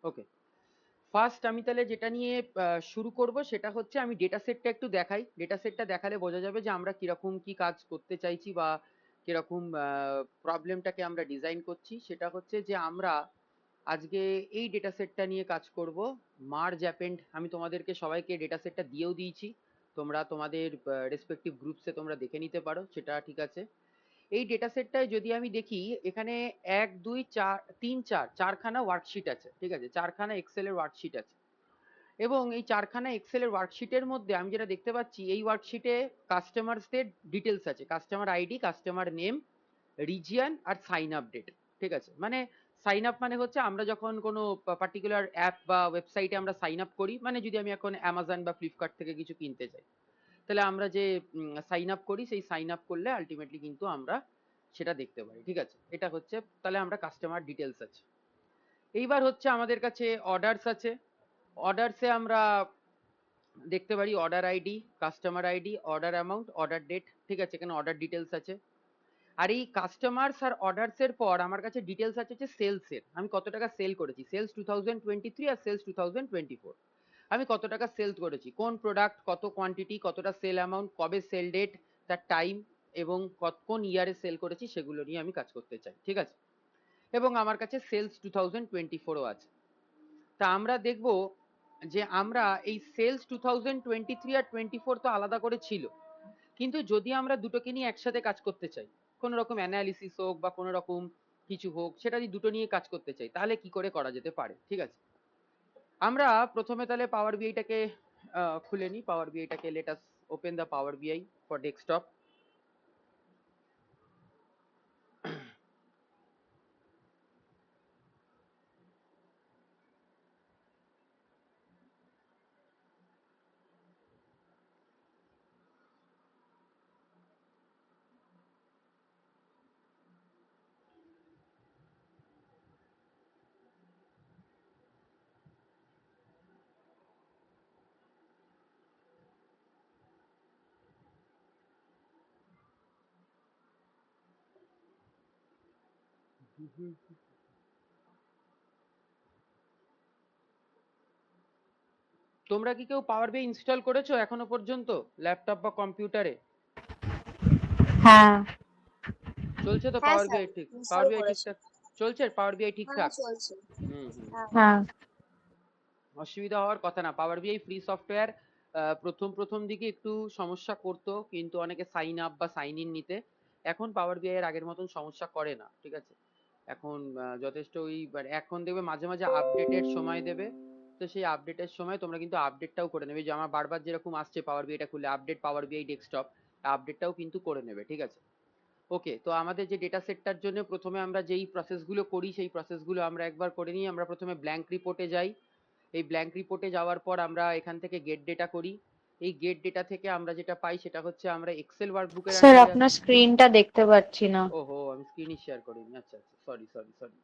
ওকে, first আমি তাহলে যেটা নিয়ে শুরু করব সেটা হচ্ছে আমি ডেটা সেটটা একটু দেখাই। ডেটা সেটটা দেখালে বোঝা যাবে যে আমরা কিরকম কি কাজ করতে চাইছি বা কিরকম প্রবলেমটাকে আমরা ডিজাইন করছি। সেটা হচ্ছে যে আমরা আজকে এই ডেটা সেটটা নিয়ে কাজ করব, মার্জ অ্যাপেন্ড। আমি তোমাদেরকে সবাইকে ডেটা সেটটা দিয়েও দিয়েছি, তোমরা তোমাদের রেসপেক্টিভ গ্রুপসে তোমরা দেখে নিতে পারো, সেটা ঠিক আছে। এই ডেটা সেটটায় যদি আমি দেখি, এখানে 1 2 4 3 4 চারখানা ওয়ার্কশিট আছে, ঠিক আছে, চারখানা এক্সেলের ওয়ার্কশিট আছে। এবং এই চারখানা এক্সেলের ওয়ার্কশিটের মধ্যে আমি যেটা দেখতে পাচ্ছি, এই ওয়ার্কশিটে কাস্টমারসদের ডিটেলস আছে, customer ID, customer name, region আর সাইন আপ ডেট। ঠিক আছে, মানে সাইন আপ মানে হচ্ছে আমরা যখন কোনো পার্টিকুলার অ্যাপ বা ওয়েবসাইটে আমরা সাইন আপ করি, মানে যদি আমি এখন অ্যামাজন বা ফ্লিপকার্ট থেকে কিছু কিনতে চাই, তাহলে আমরা যে সাইন আপ করি, সেই সাইন আপ করলে আলটিমেটলি কিন্তু আমরা সেটা দেখতে পারি। ঠিক আছে, এটা হচ্ছে তাহলে আমরা কাস্টমার ডিটেলস আছে। এইবার হচ্ছে আমাদের কাছে অর্ডারস আছে। অর্ডারসে আমরা দেখতে পারি order ID, customer ID, order amount, order date. ঠিক আছে, এখানে অর্ডার ডিটেলস আছে। আর এই কাস্টমার্স আর অর্ডারস এর পর আমার কাছে ডিটেলস আছে হচ্ছে সেলস এর, আমি কত টাকা সেল করেছি, সেলস 2023 আর সেলস 2024, আমি কত টাকা সেলস করেছি, কোন প্রোডাক্ট, কত কোয়ান্টিটি, কতটা সেল অ্যামাউন্ট, কবে সেল ডেট, তার টাইম এবং কোন ইয়ারে সেল করেছি, সেগুলো নিয়ে আমি কাজ করতে চাই। ঠিক আছে, এবং আমার কাছে সেলস 2024ও আছে। তা আমরা দেখব যে আমরা এই সেলস 2023 আর 24 তো আলাদা করে ছিল, কিন্তু যদি আমরা দুটোকে নিয়ে একসাথে কাজ করতে চাই, কোনো রকম অ্যানালিসিস হোক বা কোনো রকম কিছু হোক, সেটা যদি দুটো নিয়ে কাজ করতে চাই, তাহলে কি করে করা যেতে পারে। ঠিক আছে, আমরা প্রথমে তাহলে পাওয়ার বিআইটাকে খুলে নিই। পাওয়ার বিআইটাকে let us open the Power BI for desktop. তোমরা কি কেউ পাওয়ার বিআই ইনস্টল করেছো এখনো পর্যন্ত ল্যাপটপ বা কম্পিউটারে? হ্যাঁ। চলছে তো হ্যাঁ পাওয়ার স্যার, বিআই? ঠিক পাওয়ার ইনস্টল বিআই করেছি। ঠিকঠাক চলছে? পাওয়ার বিআই হ্যাঁ ঠিকঠাক? চলছে। হুম হুম, হ্যাঁ। হ্যাঁ। অসুবিধা হওয়ার কথা না। পাওয়ার বিআই ফ্রি সফটওয়্যার। প্রথম প্রথম দিকে একটু সমস্যা করতো, কিন্তু অনেকে সাইন আপ বা সাইন ইন নিতে। এখন পাওয়ার বিআই এর আগের মতন সমস্যা করে না। ঠিক আছে, এখন যথেষ্ট ওই এখন দেখবে মাঝে মাঝে আপডেটের সময় দেবে, তো সেই আপডেটের সময় তোমরা কিন্তু আপডেটটাও করে নেবে। যে আমার বারবার যেরকম আসছে পাওয়ার বিআইটা খুলে আপডেট পাওয়ার বিআই ডেস্কটপ, আপডেটটাও কিন্তু করে নেবে। ঠিক আছে, ওকে। তো আমাদের যে ডেটা সেটটার জন্য প্রথমে আমরা যেই প্রসেসগুলো করি, সেই প্রসেসগুলো আমরা একবার করে নিই। আমরা প্রথমে ব্ল্যাঙ্ক রিপোর্টে যাই। এই ব্ল্যাঙ্ক রিপোর্টে যাওয়ার পর আমরা এখান থেকে গেট ডেটা করি। এই গেট ডেটা থেকে আমরা যেটা পাই সেটা হচ্ছে আমরা এক্সেল ওয়ার্কবুকের স্যার আন্ডারে। আপনার স্ক্রিনটা দেখতে পাচ্ছি না। ওহো, আমি স্ক্রিনই শেয়ার করিনি। আচ্ছা আচ্ছা, sorry sorry sorry,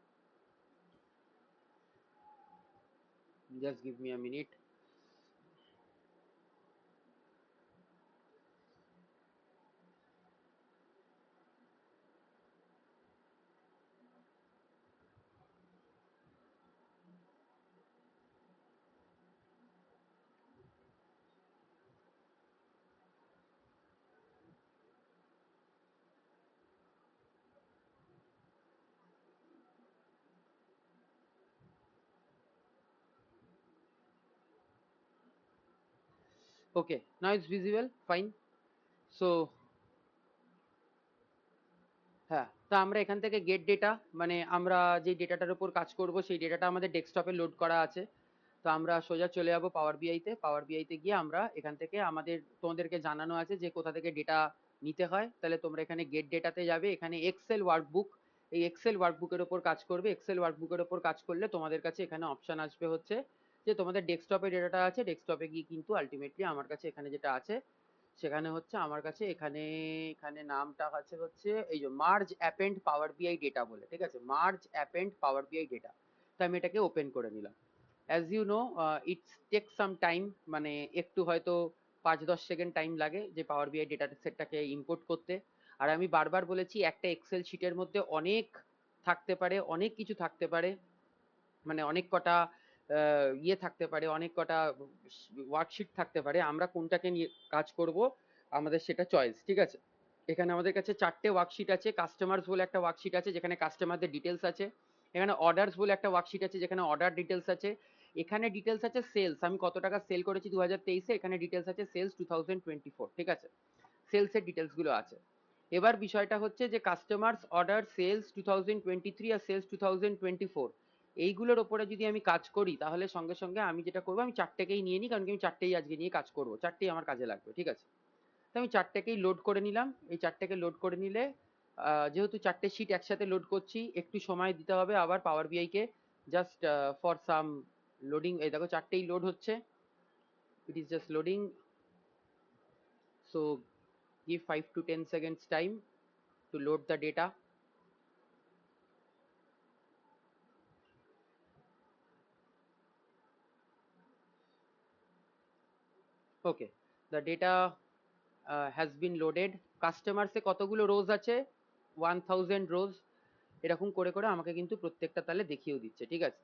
just give me a minute. Okay, now it's visible, fine. So হ্যাঁ, তা আমরা এখান থেকে গেট ডেটা, মানে আমরা যে ডেটাটার উপর কাজ করব সেই ডেটাটা আমাদের ডেস্কটপে লোড করা আছে। তো আমরা সোজা চলে যাব পাওয়ার বিআইতে। পাওয়ার বিআইতে গিয়ে আমরা এখান থেকে আমাদের, তোমাদেরকে জানানো আছে যে কোথা থেকে ডেটা নিতে হয়। তাহলে তোমরা এখানে গেট ডেটাতে যাবে, এখানে এক্সেল ওয়ার্কবুক, এই এক্সেল ওয়ার্কবুকের উপর কাজ করবে। এক্সেল ওয়ার্কবুকের উপর কাজ করলে তোমাদের কাছে এখানে অপশন আসবে হচ্ছে যে তোমাদের ডেস্কটপে ডেটাটা আছে, ডেস্কটপে গিয়ে কিন্তু আলটিমেটলি আমার কাছে এখানে যেটা আছে সেখানে হচ্ছে আমার কাছে এখানে এখানে নামটা আছে হচ্ছে এই যে মার্জ অ্যাপেন্ড পাওয়ার বিআই ডেটা বলে। ঠিক আছে, মার্জ অ্যাপেন্ড পাওয়ার বিআই ডেটা। তো আমি এটাকে ওপেন করে নিলাম। As you know, it's take some time, মানে একটু হয়তো 5-10 সেকেন্ড টাইম লাগে যে পাওয়ার বিআই ডেটা সেটটাকে ইম্পোর্ট করতে। আর আমি বারবার বলেছি একটা এক্সেল শিটের মধ্যে অনেক থাকতে পারে, অনেক কিছু থাকতে পারে, মানে অনেক কটা ইয়ে থাকতে পারে, অনেক কটা ওয়ার্কশিট থাকতে পারে, আমরা কোনটাকে নিয়ে কাজ করব আমাদের সেটা চয়েস, ঠিক আছে। এখানে আমাদের কাছে 4টে ওয়ার্কশিট আছে। কাস্টমার্স বলে একটা ওয়ার্কশিট আছে যেখানে কাস্টমারদের ডিটেলস আছে। এখানে অর্ডারস বলে একটা ওয়ার্কশিট আছে যেখানে অর্ডার ডিটেলস আছে। এখানে ডিটেলস আছে সেলস, আমি কত টাকা সেল করেছি 2023-এ। এখানে ডিটেলস আছে সেলস 2024, ঠিক আছে। সেলসের ডিটেলস গুলো আছে। এবার বিষয়টা হচ্ছে যে কাস্টমার্স অর্ডার সেলস 2023 আর সেলস 2024 এইগুলোর ওপরে যদি আমি কাজ করি তাহলে সঙ্গে সঙ্গে আমি যেটা করবো, আমি 4টেকেই নিয়ে নিই, কারণ কি আমি 4টেই আজকে নিয়ে কাজ করবো, 4টেই আমার কাজে লাগবে, ঠিক আছে। তো আমি 4টেকেই লোড করে নিলাম। এই 4টেকে লোড করে নিলে যেহেতু 4টে শিট একসাথে লোড করছি, একটু সময় দিতে হবে আবার পাওয়ার BI K, just for some loading. এই দেখো 4টেই লোড হচ্ছে, it is just loading. So give 5 to 10 seconds time to load the data. Okay, the data has been loaded. Customers এ কতগুলো রোজ আছে, 1000 রোজ। এরকম করে করে আমাকে কিন্তু প্রত্যেকটা তাহলে দেখিয়েও দিচ্ছে, ঠিক আছে।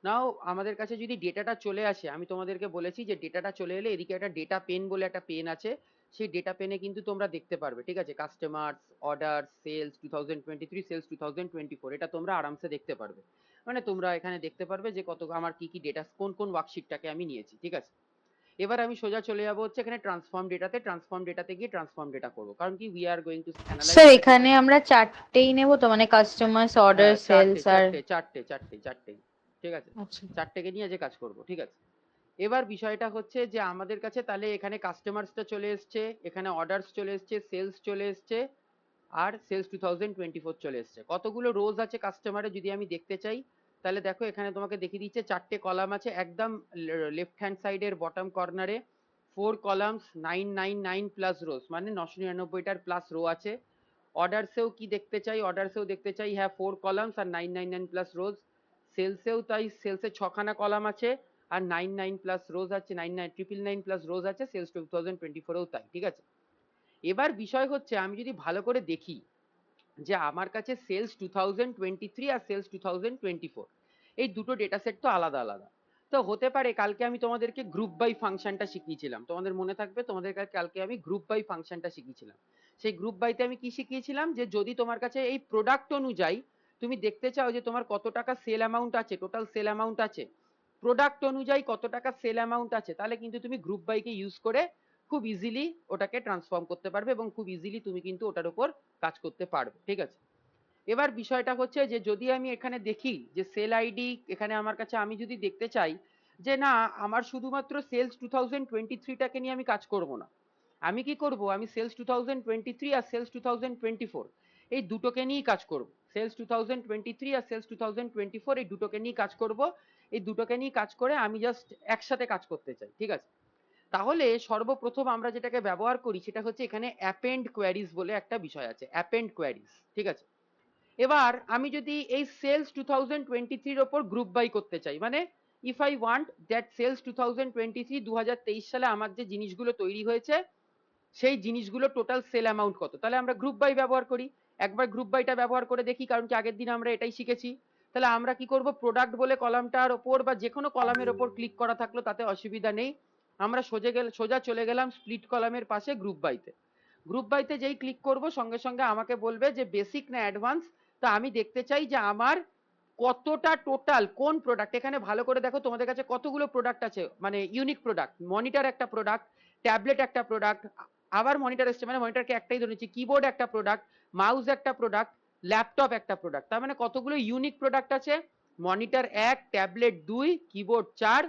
নাও আমাদের কাছে যদি ডেটাটা চলে আসে, আমি তোমাদেরকে বলেছি যে ডেটাটা চলে এলে এদিকে একটা ডেটা পেন বলে একটা পেন আছে, সেই ডেটা পেনে কিন্তু তোমরা দেখতে পারবে, ঠিক আছে। কাস্টমার্স অর্ডার সেলস 2023 সেলস 2024 এটা তোমরা আরামসে দেখতে পারবে। মানে তোমরা এখানে দেখতে পারবে যে কত আমার কি কি ডেটা, কোন কোন ওয়ার্কশিটটাকে আমি নিয়েছি, ঠিক আছে। এবার আমি সোজা চলে যাবো হচ্ছে এখানে ট্রান্সফর্ম ডেটাতে। ট্রান্সফর্ম ডেটাতে গিয়ে ট্রান্সফর্ম ডেটা করবো, কারণ কি we are going to analyse sir the data. এখানে আমরা চারটেই নেব তো, মানে কাস্টমার্স অর্ডার হ্যাঁ, চারটে সেলস আর চারটে চারটে চারটে চারটেই, ঠিক আছে। আচ্ছা। 4টেকে নিয়ে আজকে কাজ করবো, ঠিক আছে। এবার বিষয়টা হচ্ছে যে আমাদের কাছে তাহলে এখানে কাস্টমার্সটা চলে এসছে, এখানে অর্ডারস চলে এসছে, সেলস চলে এসছে, আর সেলস 2024 চলে এসছে। কতগুলো রোজ আছে কাস্টমারে যদি আমি দেখতে চাই, তাহলে দেখো এখানে তোমাকে দেখিয়ে দিচ্ছে 4টে কলাম আছে একদম লেফট হ্যান্ড সাইডের বটম কর্নারে। 4 কলামস 999 প্লাস রোজ, মানে 999টার প্লাস রো আছে। অর্ডারসেও কি দেখতে চাই, অর্ডারসেও দেখতে চাই, হ্যাঁ 4 কলামস আর 999 প্লাস রোজ। সেলসেও তাই, সেলসে 6খানা কলাম আছে আর 99 প্লাস রোজ আছে, 999 প্লাস রোজ আছে। সেলস 2024এও তাই, ঠিক আছে। এবার বিষয় হচ্ছে আমি যদি ভালো করে দেখি যে আমার কাছে সেলস 2023 আর সেলস 2024 এই দুটো ডেটা সেট তো আলাদা আলাদা। তো হতে পারে কালকে আমি তোমাদেরকে গ্রুপ বাই ফাংশনটা শিখিয়েছিলাম, তোমাদের মনে থাকবে, তোমাদের কালকে আমি গ্রুপ বাই ফাংশনটা শিখিয়েছিলাম। সেই গ্রুপ বাইতে আমি কি শিখিয়েছিলাম, যে যদি তোমার কাছে এই প্রোডাক্ট অনুযায়ী তুমি দেখতে চাও যে তোমার কত টাকা সেল অ্যামাউন্ট আছে, টোটাল সেল অ্যামাউন্ট আছে, প্রোডাক্ট অনুযায়ী কত টাকা সেল অ্যামাউন্ট আছে, তাহলে কিন্তু তুমি গ্রুপ বাইকে ইউজ করে খুব ইজিলি ওটাকে ট্রান্সফর্ম করতে পারবে এবং খুব ইজিলি তুমি কিন্তু ওটার উপর কাজ করতে পারবে, ঠিক আছে। এবার বিষয়টা হচ্ছে যে যদি আমি এখানে দেখি যে সেল আইডি, এখানে আমার কাছে আমি যদি দেখতে চাই যে না আমার শুধুমাত্র সেলস 2023টাকে নিয়ে আমি কাজ করব না, আমি কি করব, আমি সেলস 2023 আর সেলস 2024 এই দুটোকে নিয়েই কাজ করব। সেলস 2023 আর সেলস 2024 এই দুটোকে নিয়ে কাজ করব। এই দুটোকে নিয়ে কাজ করে আমি জাস্ট একসাথে কাজ করতে চাই, ঠিক আছে। তাহলে সর্বপ্রথম আমরা যেটাকে ব্যবহার করি সেটা হচ্ছে এখানে অ্যাপেন্ড কোয়ারিজ বলে একটা বিষয় আছে, অ্যাপেন্ড কোয়ারিজ, ঠিক আছে। এবার আমি যদি এই সেলস 2023 ওপর গ্রুপ বাই করতে চাই, মানে if I want that sales 2023 2023 সালে আমার যে জিনিসগুলো তৈরি হয়েছে সেই জিনিসগুলো টোটাল সেল অ্যামাউন্ট কত, তাহলে আমরা গ্রুপ বাই ব্যবহার করি। একবার গ্রুপ বাইটা ব্যবহার করে দেখি, কারণ কি আগের দিন আমরা এটাই শিখেছি। তাহলে আমরা কি করব, প্রোডাক্ট বলে কলামটার ওপর বা যে কোনো কলামের ওপর ক্লিক করা থাকলো তাতে অসুবিধা নেই, আমরা সোজা চলে গেলাম স্প্লিট কলামের পাশে গ্রুপ বাইতে। গ্রুপ বাইতে যেই ক্লিক করব সঙ্গে সঙ্গে আমাকে বলবে যে বেসিক না অ্যাডভান্স। তা আমি দেখতে চাই যে আমার কতটা টোটাল কোন প্রোডাক্ট, এখানে ভালো করে দেখো তোমাদের কাছে কতগুলো প্রোডাক্ট আছে, মানে ইউনিক প্রোডাক্ট, মনিটর একটা প্রোডাক্ট, ট্যাবলেট একটা প্রোডাক্ট, আবার মনিটর এসছে, মানে মনিটরকে একটাই ধরেছি, কিবোর্ড একটা প্রোডাক্ট, মাউস একটা প্রোডাক্ট, ল্যাপটপ একটা প্রোডাক্ট, তার মানে কতগুলো ইউনিক প্রোডাক্ট আছে, মনিটর 1, ট্যাবলেট 2, কিবোর্ড 4,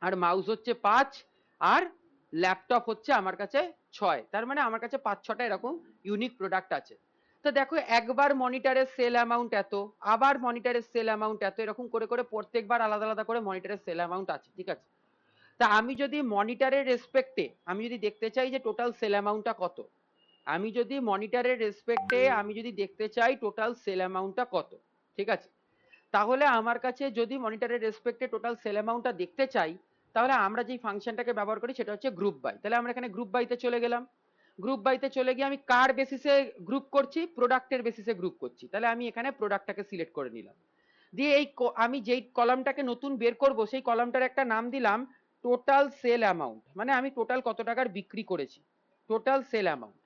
আর মাউস হচ্ছে 5, আর ল্যাপটপ হচ্ছে আমার কাছে 6, তার মানে আমার কাছে 5-6টা এরকম ইউনিক প্রোডাক্ট আছে। তো দেখো একবার মনিটরের সেল অ্যামাউন্ট এত, আবার মনিটরের সেল অ্যামাউন্ট এত, এরকম করে করে প্রত্যেকবার আলাদা আলাদা করে মনিটরের সেল অ্যামাউন্ট আছে, ঠিক আছে। তা আমি যদি মনিটরের রেসপেক্টে আমি যদি দেখতে চাই যে টোটাল সেল অ্যামাউন্টটা কত, আমি যদি মনিটরের রেসপেক্টে আমি যদি দেখতে চাই টোটাল সেল অ্যামাউন্টটা কত, ঠিক আছে, তাহলে আমার কাছে যদি মনিটরের রেসপেক্টে টোটাল সেল অ্যামাউন্টটা দেখতে চাই, তাহলে আমরা যে ফাংশনটাকে ব্যবহার করি সেটা হচ্ছে গ্রুপ বাই। তাহলে আমরা এখানে গ্রুপ বাইতে চলে গেলাম। গ্রুপ বাইতে চলে গিয়ে আমি কার বেসিসে গ্রুপ করছি, প্রোডাক্টের বেসিসে গ্রুপ করছি, তাহলে আমি এখানে প্রোডাক্টটাকে সিলেক্ট করে নিলাম। দিয়ে আমি যেই কলামটাকে নতুন বের করব সেই কলামটার একটা নাম দিলাম টোটাল সেল অ্যামাউন্ট, মানে আমি টোটাল কত টাকার বিক্রি করেছি, টোটাল সেল অ্যামাউন্ট।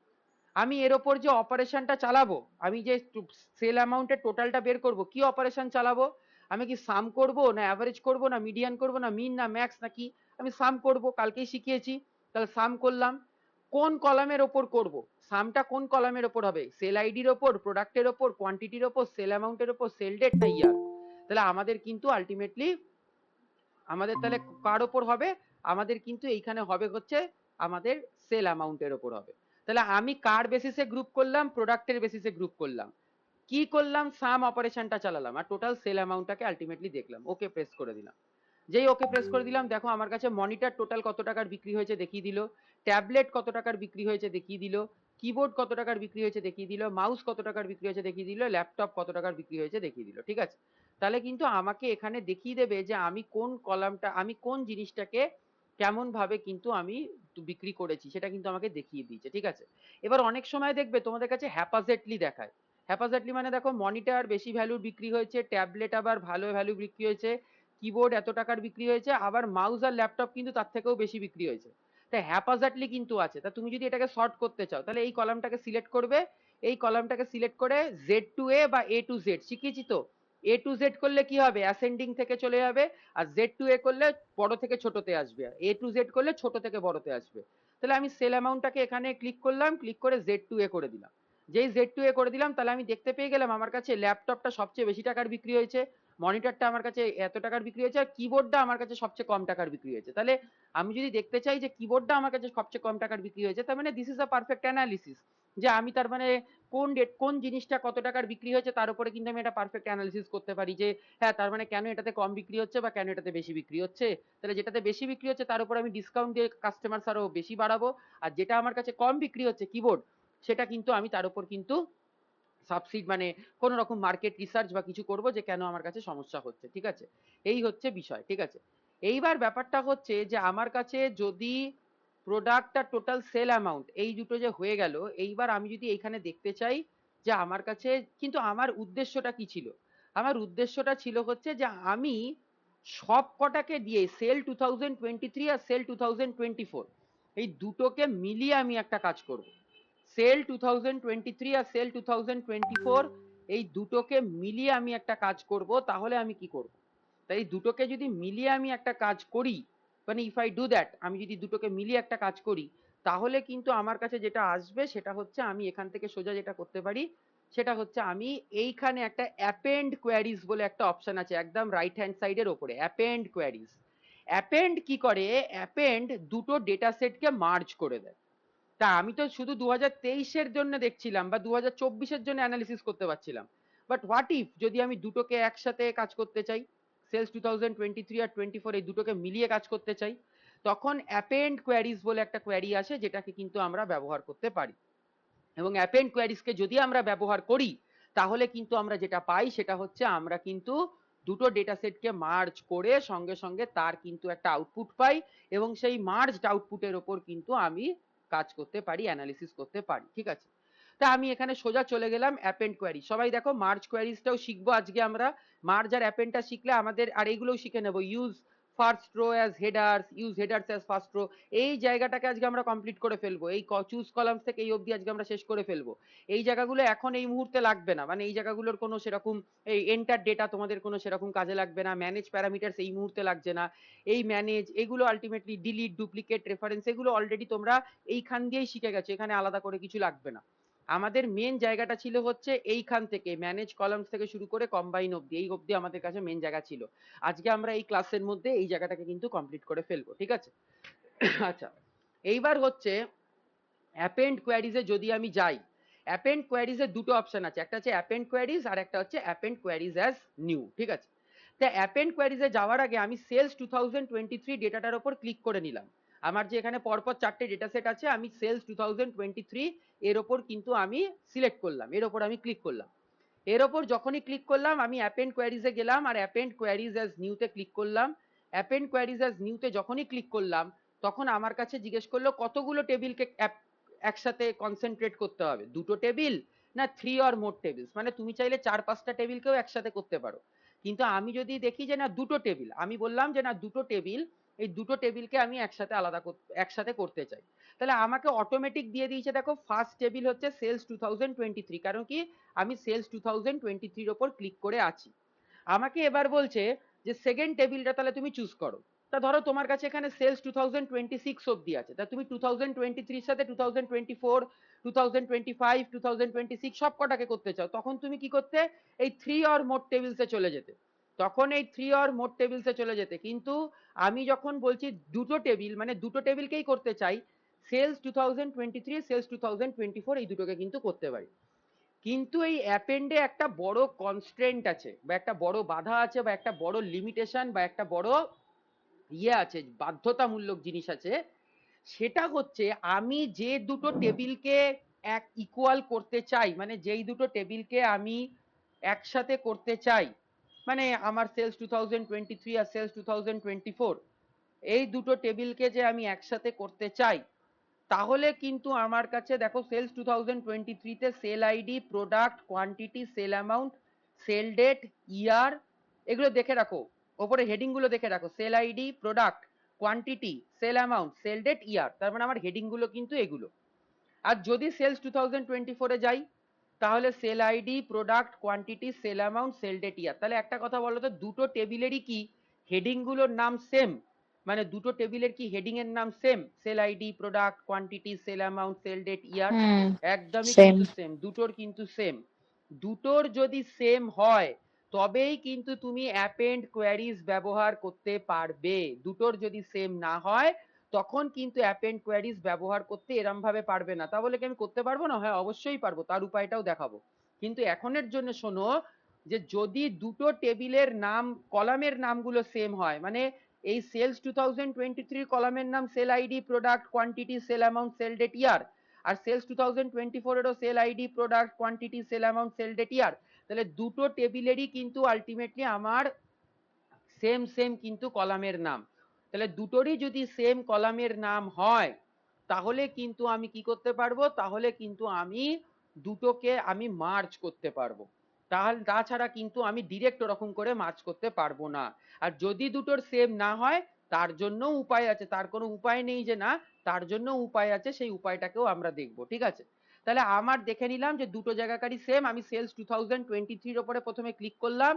আমি এর ওপর যে অপারেশনটা চালাবো, আমি যে সেল অ্যামাউন্টের টোটালটা বের করব, কি অপারেশন চালাবো? আমি কি সাম করব, না অ্যাভারেজ করব, না মিডিয়ান করব, না মিন, না ম্যাক্স, নাকি আমি সাম করব? কালকেই শিখিয়েছি। তাহলে সাম করলাম। কোন কলামের ওপর করব? সামটা কোন কলামের ওপর হবে? সেল আইডির ওপর, প্রোডাক্টের ওপর, কোয়ান্টিটির ওপর, সেল অ্যামাউন্টের ওপর, সেল ডেট, না ইয়ার? তাহলে আমাদের কিন্তু আলটিমেটলি আমাদের তাহলে কার ওপর হবে? আমাদের কিন্তু এইখানে হবে হচ্ছে আমাদের সেল অ্যামাউন্টের ওপর হবে। তাহলে আমি কার বেসিসে গ্রুপ করলাম? প্রোডাক্টের বেসিসে গ্রুপ করলাম। কি করলাম? সাম অপারেশনটা চালালাম আর টোটাল সেল অ্যামাউন্টটাকে আলটিমেটলি দেখলাম। ওকে প্রেস করে দিলাম। যেই ওকে প্রেস করে দিলাম, দেখো আমার কাছে মনিটর টোটাল কত টাকার বিক্রি হয়েছে দেখিয়ে দিল, ট্যাবলেট কত টাকার বিক্রি হয়েছে দেখিয়ে দিল, কিবোর্ড কত টাকার বিক্রি হয়েছে দেখিয়ে দিল, মাউস কত টাকার বিক্রি হয়েছে দেখিয়ে দিল, ল্যাপটপ কত টাকার বিক্রি হয়েছে দেখিয়ে দিল। ঠিক আছে? তাহলে কিন্তু আমাকে এখানে দেখিয়ে দেবে যে আমি কোন কলামটা, আমি কোন জিনিসটাকে কেমন ভাবে কিন্তু আমি বিক্রি করেছি, সেটা কিন্তু আমাকে দেখিয়ে দিয়েছে। ঠিক আছে? এবার অনেক সময় দেখবে তোমাদের কাছে হ্যাপাজেটলি দেখায়। হ্যাপাজেটলি মানে দেখো মনিটর বেশি ভ্যালুর বিক্রি হয়েছে, ট্যাবলেট আবার ভালো ভ্যালু বিক্রি হয়েছে, কিবোর্ড এত টাকার বিক্রি হয়েছে, আবার মাউস আর ল্যাপটপ কিন্তু তার থেকেও বেশি বিক্রি হয়েছে। তাই হ্যাপাজার্ডলি কিন্তু আছে। তা তুমি যদি এটাকে শর্ট করতে চাও, তাহলে এই কলামটাকে সিলেক্ট করবে, এই কলামটাকে সিলেক্ট করে জেড টু এ বা এ টু জেড শিখিয়েছি তো, এ টু জেড করলে কি হবে? অ্যাসেন্ডিং থেকে চলে যাবে, আর জেড টু এ করলে বড় থেকে ছোটতে আসবে, এ টু জেড করলে ছোট থেকে বড়তে আসবে। তাহলে আমি সেল অ্যামাউন্টটাকে এখানে ক্লিক করলাম, ক্লিক করে জেড টু এ করে দিলাম। যেই জেড টু এ করে দিলাম, তাহলে আমি দেখতে পেয়ে গেলাম আমার কাছে ল্যাপটপটা সবচেয়ে বেশি টাকার বিক্রি হয়েছে, মনিটরটা আমার কাছে এত টাকার বিক্রি হয়েছে, আর কিবোর্ডটা আমার কাছে সবচেয়ে কম টাকার বিক্রি হয়েছে। তাহলে আমি যদি দেখতে চাই যে কিবোর্ডটা আমার কাছে সবচেয়ে কম টাকার বিক্রি হয়েছে, তার মানে this is a perfect analysis, যে আমি তার মানে কোন জিনিসটা কত টাকার বিক্রি হয়েছে তার উপরে কিন্তু আমি এটা পারফেক্ট অ্যানালিসিস করতে পারি, যে হ্যাঁ তার মানে কেন এটাতে কম বিক্রি হচ্ছে বা কেন এটাতে বেশি বিক্রি হচ্ছে। তাহলে যেটাতে বেশি বিক্রি হচ্ছে তার উপর আমি ডিসকাউন্ট দিয়ে কাস্টমার আরো বেশি বাড়াবো, আর যেটা আমার কাছে কম বিক্রি হচ্ছে কিবোর্ড, সেটা কিন্তু আমি তার উপর কিন্তু সাবসিড মানে কোনো রকম মার্কেট রিসার্চ বা কিছু করব যে কেন আমার কাছে সমস্যা হচ্ছে। ঠিক আছে? এই হচ্ছে বিষয়। ঠিক আছে? এইবার ব্যাপারটা হচ্ছে যে আমার কাছে যদি প্রোডাক্ট আর টোটাল সেল অ্যামাউন্ট এই দুটো যে হয়ে গেল, এইবার আমি যদি এইখানে দেখতে চাই যে আমার কাছে, কিন্তু আমার উদ্দেশ্যটা কি ছিল? আমার উদ্দেশ্যটা ছিল হচ্ছে যে আমি সব কটাকে দিয়ে সেল 2023 আর সেল 2024 এই দুটোকে মিলিয়ে আমি একটা কাজ করব। সেল 2023 আর সেল 2024 এই দুটোকে মিলিয়ে আমি একটা কাজ করব। তাহলে আমি কি করব? তাই এই দুটোকে যদি মিলিয়ে আমি একটা কাজ করি, মানে ইফ আই ডু দ্যাট, আমি যদি দুটোকে মিলিয়ে একটা কাজ করি, তাহলে কিন্তু আমার কাছে যেটা আসবে সেটা হচ্ছে আমি এখান থেকে সোজা যেটা করতে পারি সেটা হচ্ছে আমি এইখানে একটা অ্যাপেন্ড কোয়ারিজ বলে একটা অপশন আছে একদম রাইট হ্যান্ড সাইডের ওপরে, অ্যাপেন্ড কোয়ারিজ। অ্যাপেন্ড কি করে? অ্যাপেন্ড দুটো ডেটা সেটকে মার্জ করে দেয়। তা আমি তো শুধু 2023-এর জন্য দেখছিলাম বা 2024-এর জন্য অ্যানালিসিস করতে পারছিলাম, বাট হোয়াট ইফ যদি আমি দুটোকে একসাথে কাজ করতে চাই, সেলস 2023 আর 24 এই দুটোকে মিলিয়ে কাজ করতে চাই, তখন অ্যাপেন্ড কোয়ারিজ বলে একটা কোয়ারি আছে যেটাকে কিন্তু আমরা ব্যবহার করতে পারি। এবং অ্যাপেন্ড কোয়ারিজকে যদি আমরা ব্যবহার করি, তাহলে কিন্তু আমরা যেটা পাই সেটা হচ্ছে আমরা কিন্তু দুটো ডেটা সেটকে মার্জ করে সঙ্গে সঙ্গে তার কিন্তু একটা আউটপুট পাই, এবং সেই মার্জড আউটপুটের ওপর কিন্তু আমি কাজ করতে পারি, অ্যানালিসিস করতে পারি। ঠিক আছে? তা আমি এখানে সোজা চলে গেলাম অ্যাপেন্ড কোয়ারি। সবাই দেখো মার্জ কোয়ারিজটাও শিখবো আজকে আমরা। মার্জ আর অ্যাপেন্ডটা শিখলে আমাদের আর এইগুলোও শিখে নেবো, use first row as headers, use headers as first row, এই জায়গাটাকে আজকে আমরা কমপ্লিট করে ফেলবো। এই চুজ কলামস থেকে এই অবধি আজকে আমরা শেষ করে ফেলবো। এই জায়গাগুলো এখন এই মুহূর্তে লাগবে না, মানে এই জায়গাগুলোর কোনো সেরকম, এই এন্টার ডেটা তোমাদের কোনো সেরকম কাজে লাগবে না, ম্যানেজ প্যারামিটারস এই মুহূর্তে লাগছে না, এই ম্যানেজ এগুলো আলটিমেটলি ডিলিট ডুপ্লিকেট রেফারেন্স এগুলো অলরেডি তোমরা এইখান দিয়েই শিখে গেছো, এখানে আলাদা করে কিছু লাগবে না। আমাদের মেন জায়গাটা ছিল হচ্ছে এইখান থেকে ম্যানেজ কলামস থেকে শুরু করে কম্বাইন অবধি, এই অবধি আমাদের কাছে মেন জায়গা ছিল। আজকে আমরা এই ক্লাসের মধ্যে এই জায়গাটাকে কিন্তু কমপ্লিট করে ফেলবো। ঠিক আছে? আচ্ছা, এইবার হচ্ছে অ্যাপেন্ড কোয়ারিজে যদি আমি যাই, অ্যাপেন্ড কোয়ারিজে দুটো অপশন আছে, একটা হচ্ছে অ্যাপেন্ড কোয়ারিজ আর একটা হচ্ছে অ্যাপেন্ড কোয়ারিজ অ্যাজ নিউ। ঠিক আছে? তা অ্যাপেন্ড কোয়ারিজে যাওয়ার আগে আমি সেলস 2023 ডেটাটার উপর ক্লিক করে নিলাম। আমার যে এখানে পরপর চারটে ডেটা সেট আছে, আমি সেলস 2023 এর ওপর কিন্তু আমি সিলেক্ট করলাম, এর ওপর আমি ক্লিক করলাম। এর ওপর যখনই ক্লিক করলাম আমি অ্যাপেন্ড কোয়ারিজে গেলাম আর অ্যাপেন্ড কোয়ারিজ অ্যাজ নিউতে ক্লিক করলাম। অ্যাপেন্ড কোয়ারিজ অ্যাজ নিউতে যখনই ক্লিক করলাম, তখন আমার কাছে জিজ্ঞেস করলো কতগুলো টেবিলকে একসাথে কনসেন্ট্রেট করতে হবে, দুটো টেবিল না থ্রি অর মোর টেবিলস, মানে তুমি চাইলে চার পাঁচটা টেবিলকেও একসাথে করতে পারো। কিন্তু আমি যদি দেখি যে না দুটো টেবিল, আমি বললাম যে না দুটো টেবিল, এই দুটো টেবিলকে আমি একসাথে একসাথে করতে চাই, তাহলে আমাকে অটোমেটিক দিয়ে দিয়েছে দেখো ফার্স্ট টেবিল হচ্ছে সেলস 2023, কারণ কি আমি সেলস 2023 ওপর ক্লিক করে আছি। আমাকে এবার বলছে যে সেকেন্ড টেবিলটা তাহলে তুমি চুজ করো। তা ধরো তোমার কাছে এখানে সেলস 2026 অব্দি আছে, তা তুমি 2023 সাথে 2024, 2025, 2026 সব কটাকে করতে চাও, তখন তুমি কি করতে, এই থ্রি অর মোর টেবিলসে চলে যেতে, তখন এই থ্রি অর মোর টেবিলসে চলে যেতে। কিন্তু আমি যখন বলছি দুটো টেবিল, মানে দুটো টেবিলকেই করতে চাই, সেলস 2023, সেলস 2024 এই দুটোকে কিন্তু করতে পারি। কিন্তু এই অ্যাপেন্ডে একটা বড় কনস্ট্রেন্ট আছে, বা একটা বড় বাধা আছে, বা একটা বড় লিমিটেশন, বা একটা বড় আছে, বাধ্যতামূলক জিনিস আছে। সেটা হচ্ছে আমি যে দুটো টেবিলকে এক ইকুয়াল করতে চাই, মানে যেই দুটো টেবিলকে আমি একসাথে করতে চাই, মানে আমার সেলস 2023 আর সেলস 2024 এই দুটো টেবিলকে যে আমি একসাথে করতে চাই, তাহলে কিন্তু আমার কাছে দেখো সেলস 2023 তে sale ID, product, quantity, sale amount, sale date, year, এগুলো দেখে রাখো, ওপরে হেডিং গুলো দেখে রাখো, sale ID, product, quantity, sale amount, sale date, year, তার মানে আমার হেডিং গুলো কিন্তু এগুলো। আর যদি সেলস 2024 এ যাই, তাহলে sale ID, product, quantity, sale amount, sale date, year. তাহলে একটা কথা বলো তো, দুটো টেবিলেরই কি হেডিং গুলোর নাম সেম? মানে দুটো টেবিলের কি হেডিং এর নাম same? Sale ID, product, quantity, sale amount, sale date, year, হুম, একদমই সেম। কিন্তু সেম, দুটোর কিন্তু সেম। দুটোর যদি সেম হয় তবেই কিন্তু তুমি অ্যাপেন্ড কোয়ারিজ ব্যবহার করতে পারবে। দুটোর যদি সেম না হয় তখন কিন্তু অ্যাপেন্ড কোয়ারিজ ব্যবহার করতে এরম ভাবে পারবে না। তা বলে কি আমি করতে পারবো না? হ্যাঁ অবশ্যই পারবো, তার উপায়টাও দেখাবো। কিন্তু এখনের জন্য শোনো, যে যদি দুটো টেবিলের নাম, কলামের নামগুলো সেম হয়, মানে এই সেলস 2023 কলামের নাম sale ID, product, quantity, sale amount, sale date, year, আর সেলস 2024 এরও sale ID, product, quantity, sale amount, sale date, year, তাহলে দুটো টেবিলেরই কিন্তু আলটিমেটলি আমার সেম সেম কিন্তু কলামের নাম। তাহলে দুটোরই যদি সেম কলামের নাম হয় তাহলে কিন্তু আমি কি করতে পারবো, তাহলে কিন্তু আমি দুটোকে আমি মার্জ করতে পারবো। তাহলে তাছাড়া কিন্তু আমি ডিরেক্ট ওরকম করে মার্জ করতে পারবো না। আর যদি দুটোর সেম না হয় তার জন্য উপায় আছে, তার কোনো উপায় নেই যে না, তার জন্য উপায় আছে, সেই উপায়টাকেও আমরা দেখবো, ঠিক আছে? তাহলে আমার দেখে নিলাম যে দুটো জায়গাকারই সেম। আমি সেলস 2023 এর উপরে প্রথমে ক্লিক করলাম,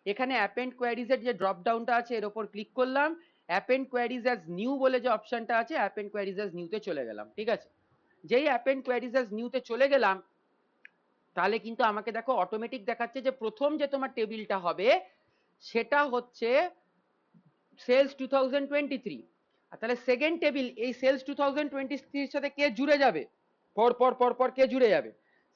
এখানে অ্যাপেন্ড কোয়ারিজ এর যে ড্রপ ডাউনটা আছে এর উপর ক্লিক করলাম, অ্যাপেন্ড কোয়ারিজ অ্যাজ নিউ বলে যে অপশনটা আছে, অ্যাপেন্ড কোয়ারিজ অ্যাজ নিউতে চলে গেলাম, ঠিক আছে? যেই অ্যাপেন্ড কোয়ারিজ অ্যাজ নিউতে চলে গেলাম, তাহলে কিন্তু আমাকে দেখো অটোমেটিক দেখাচ্ছে যে প্রথম যে তোমার টেবিলটা হবে সেটা হচ্ছে সেলস 2023। আর তাহলে সেকেন্ড টেবিল এই সেলস 2023 এর সাথে কে জুড়ে যাবে, পর পর পর পর কে জুড়ে যাবে,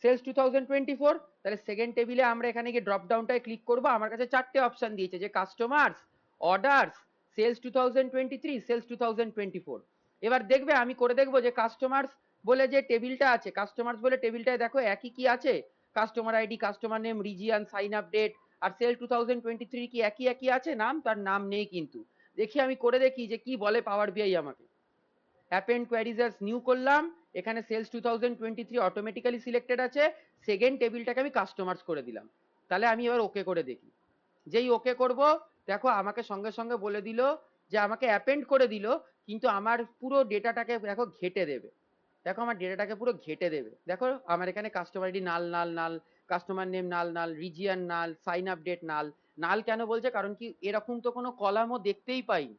সেলস 2024। তাহলে সেকেন্ড টেবিলে আমরা এখানে গিয়ে ড্রপ ডাউনটায় ক্লিক করব, আমার কাছে চারটে অপশন দিয়েছে, যে কাস্টমার্স, অর্ডারস, সেলস 2023, সেলস 2024। এবার দেখবে আমি করে দেখবো যে কাস্টমার্স বলে যে টেবিলটা আছে, কাস্টমার্স বলে টেবিলটায় দেখো একই কি আছে, customer ID, customer name, region, sign up date, আর সেল 2023 কি একই একই আছে নাম? তার নাম নেই কিন্তু। দেখি আমি করে দেখি যে কি বলে পাওয়ার বিআই আমাকে। অ্যাপেন্ড কোয়ারিজ অ্যাজ নিউ করলাম, এখানে সেলস 2023 অটোমেটিক্যালি সিলেক্টেড আছে, সেকেন্ড টেবিলটাকে আমি কাস্টমার্স করে দিলাম। তাহলে আমি এবার ওকে করে দেখি। যেই ওকে করব, দেখো আমাকে সঙ্গে সঙ্গে বলে দিল যে আমাকে অ্যাপেন্ড করে দিল, কিন্তু আমার পুরো ডেটাটাকে দেখো ঘেটে দেবে। দেখো আমার ডেটাটাকে পুরো ঘেটে দেবে। দেখো আমার এখানে কাস্টমার আইডি নাল নাল নাল, কাস্টমার নেম নাল নাল, রিজিয়ন নাল, সাইন আপ ডেট নাল। নাল কেন বলছে? কারণ কি এরকম তো কোনো কলামও দেখতেই পাইনি,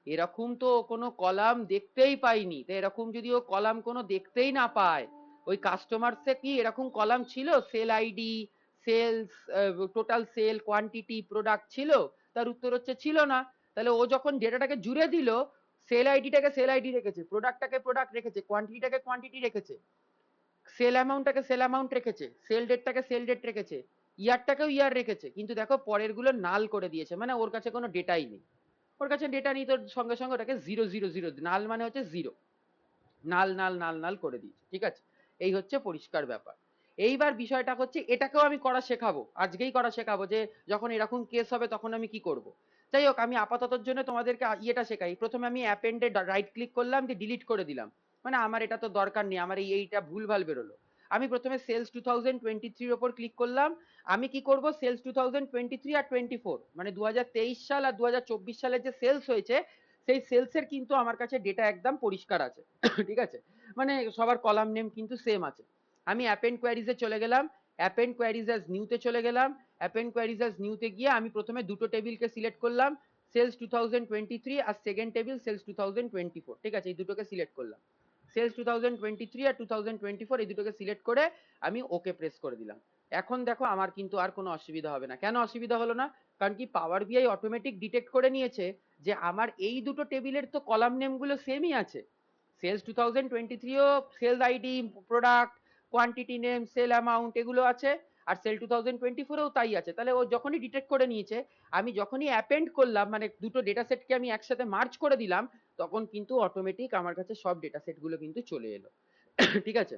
এরকম তো কোনো কলাম দেখতেই পাইনি। তো এরকম যদি ও কলাম কোনো দেখতেই না পায়, ওই কাস্টমার্সে কি এরকম কলাম ছিল? Sale ID, sales, total sale, quantity, product ছিল? তার উত্তর হচ্ছে ছিল না। তাহলে ও যখন ডেটাটাকে জুড়ে দিল, সেল আইডিটাকে সেল আইডি রেখেছে, প্রোডাক্টটাকে প্রোডাক্ট রেখেছে, কোয়ান্টিটিটাকে কোয়ান্টিটি রেখেছে, সেল অ্যামাউন্টটাকে সেল অ্যামাউন্ট রেখেছে, সেল ডেটটাকে সেল ডেট রেখেছে, ইয়ারটাকেও ইয়ার রেখেছে, কিন্তু দেখো পরের গুলো নাল করে দিয়েছে, মানে ওর কাছে কোনো ডেটাই নেই। ওর কাছে ডেটা নেই, তোর সঙ্গে সঙ্গে ওটাকে জিরো জিরো জিরো, নাল মানে হচ্ছে জিরো, নাল নাল নাল নাল করে দিয়েছে, ঠিক আছে? এই হচ্ছে পরিষ্কার ব্যাপার। এইবার বিষয়টা হচ্ছে এটাকেও আমি করা শেখাবো, আজকেই করা শেখাবো, যে যখন এরকম কেস হবে তখন আমি কি করব। যাই হোক, আমি আপাততর জন্য তোমাদেরকে ইয়েটা শেখাই। প্রথমে আমি অ্যাপেন্ডে রাইট ক্লিক করলাম, দিয়ে ডিলিট করে দিলাম, মানে আমার এটা তো দরকার নেই, আমার এইটা ভুলভাল বেরোলো। আমি প্রথমে সেলস 2023 এর ওপর ক্লিক করলাম। আমি কি করব, সেলস 2023 আর 24 মানে 2023 সাল আর 2024 সালের যে সেলস হয়েছে সেই সেলসের কিন্তু আমার কাছে ডেটা একদম পরিষ্কার আছে। ঠিক আছে, মানে সবার কলাম নেম কিন্তু সেম আছে। আমি অ্যাপেন্ড কোয়ারিজে চলে গেলাম, অ্যাপেন্ড কোয়ারিজ অ্যাজ নিউতে চলে গেলাম। অ্যাপেন্ড কোয়ারিজ অ্যাজ নিউতে গিয়ে আমি প্রথমে দুটো টেবিলকে সিলেক্ট করলাম, সেলস 2023 আর সেকেন্ড টেবিল সেলস 2024। ঠিক আছে, এই দুটোকে সিলেক্ট করলাম, সেলস 2023 আর 2024 এই দুটোকে সিলেক্ট করে আমি ওকে প্রেস করে দিলাম। এখন দেখো আমার কিন্তু আর কোনো অসুবিধা হবে না। কেন অসুবিধা হলো না? কারণ কি পাওয়ার বিআই অটোমেটিক ডিটেক্ট করে নিয়েছে যে আমার এই দুটো টেবিলের তো কলাম নেমগুলো সেমই আছে। সেলস 2023ও sales ID, product, quantity name, sale amount এগুলো আছে, আর সেল 2024এও তাই আছে। তাহলে ও যখনই ডিটেক্ট করে নিয়েছে, আমি যখনই অ্যাপেন্ড করলাম মানে দুটো ডেটা সেটকে আমি একসাথে মার্জ করে দিলাম, তখন কিন্তু অটোমেটিক আমার কাছে সব ডেটা সেটগুলো কিন্তু চলে এলো। ঠিক আছে,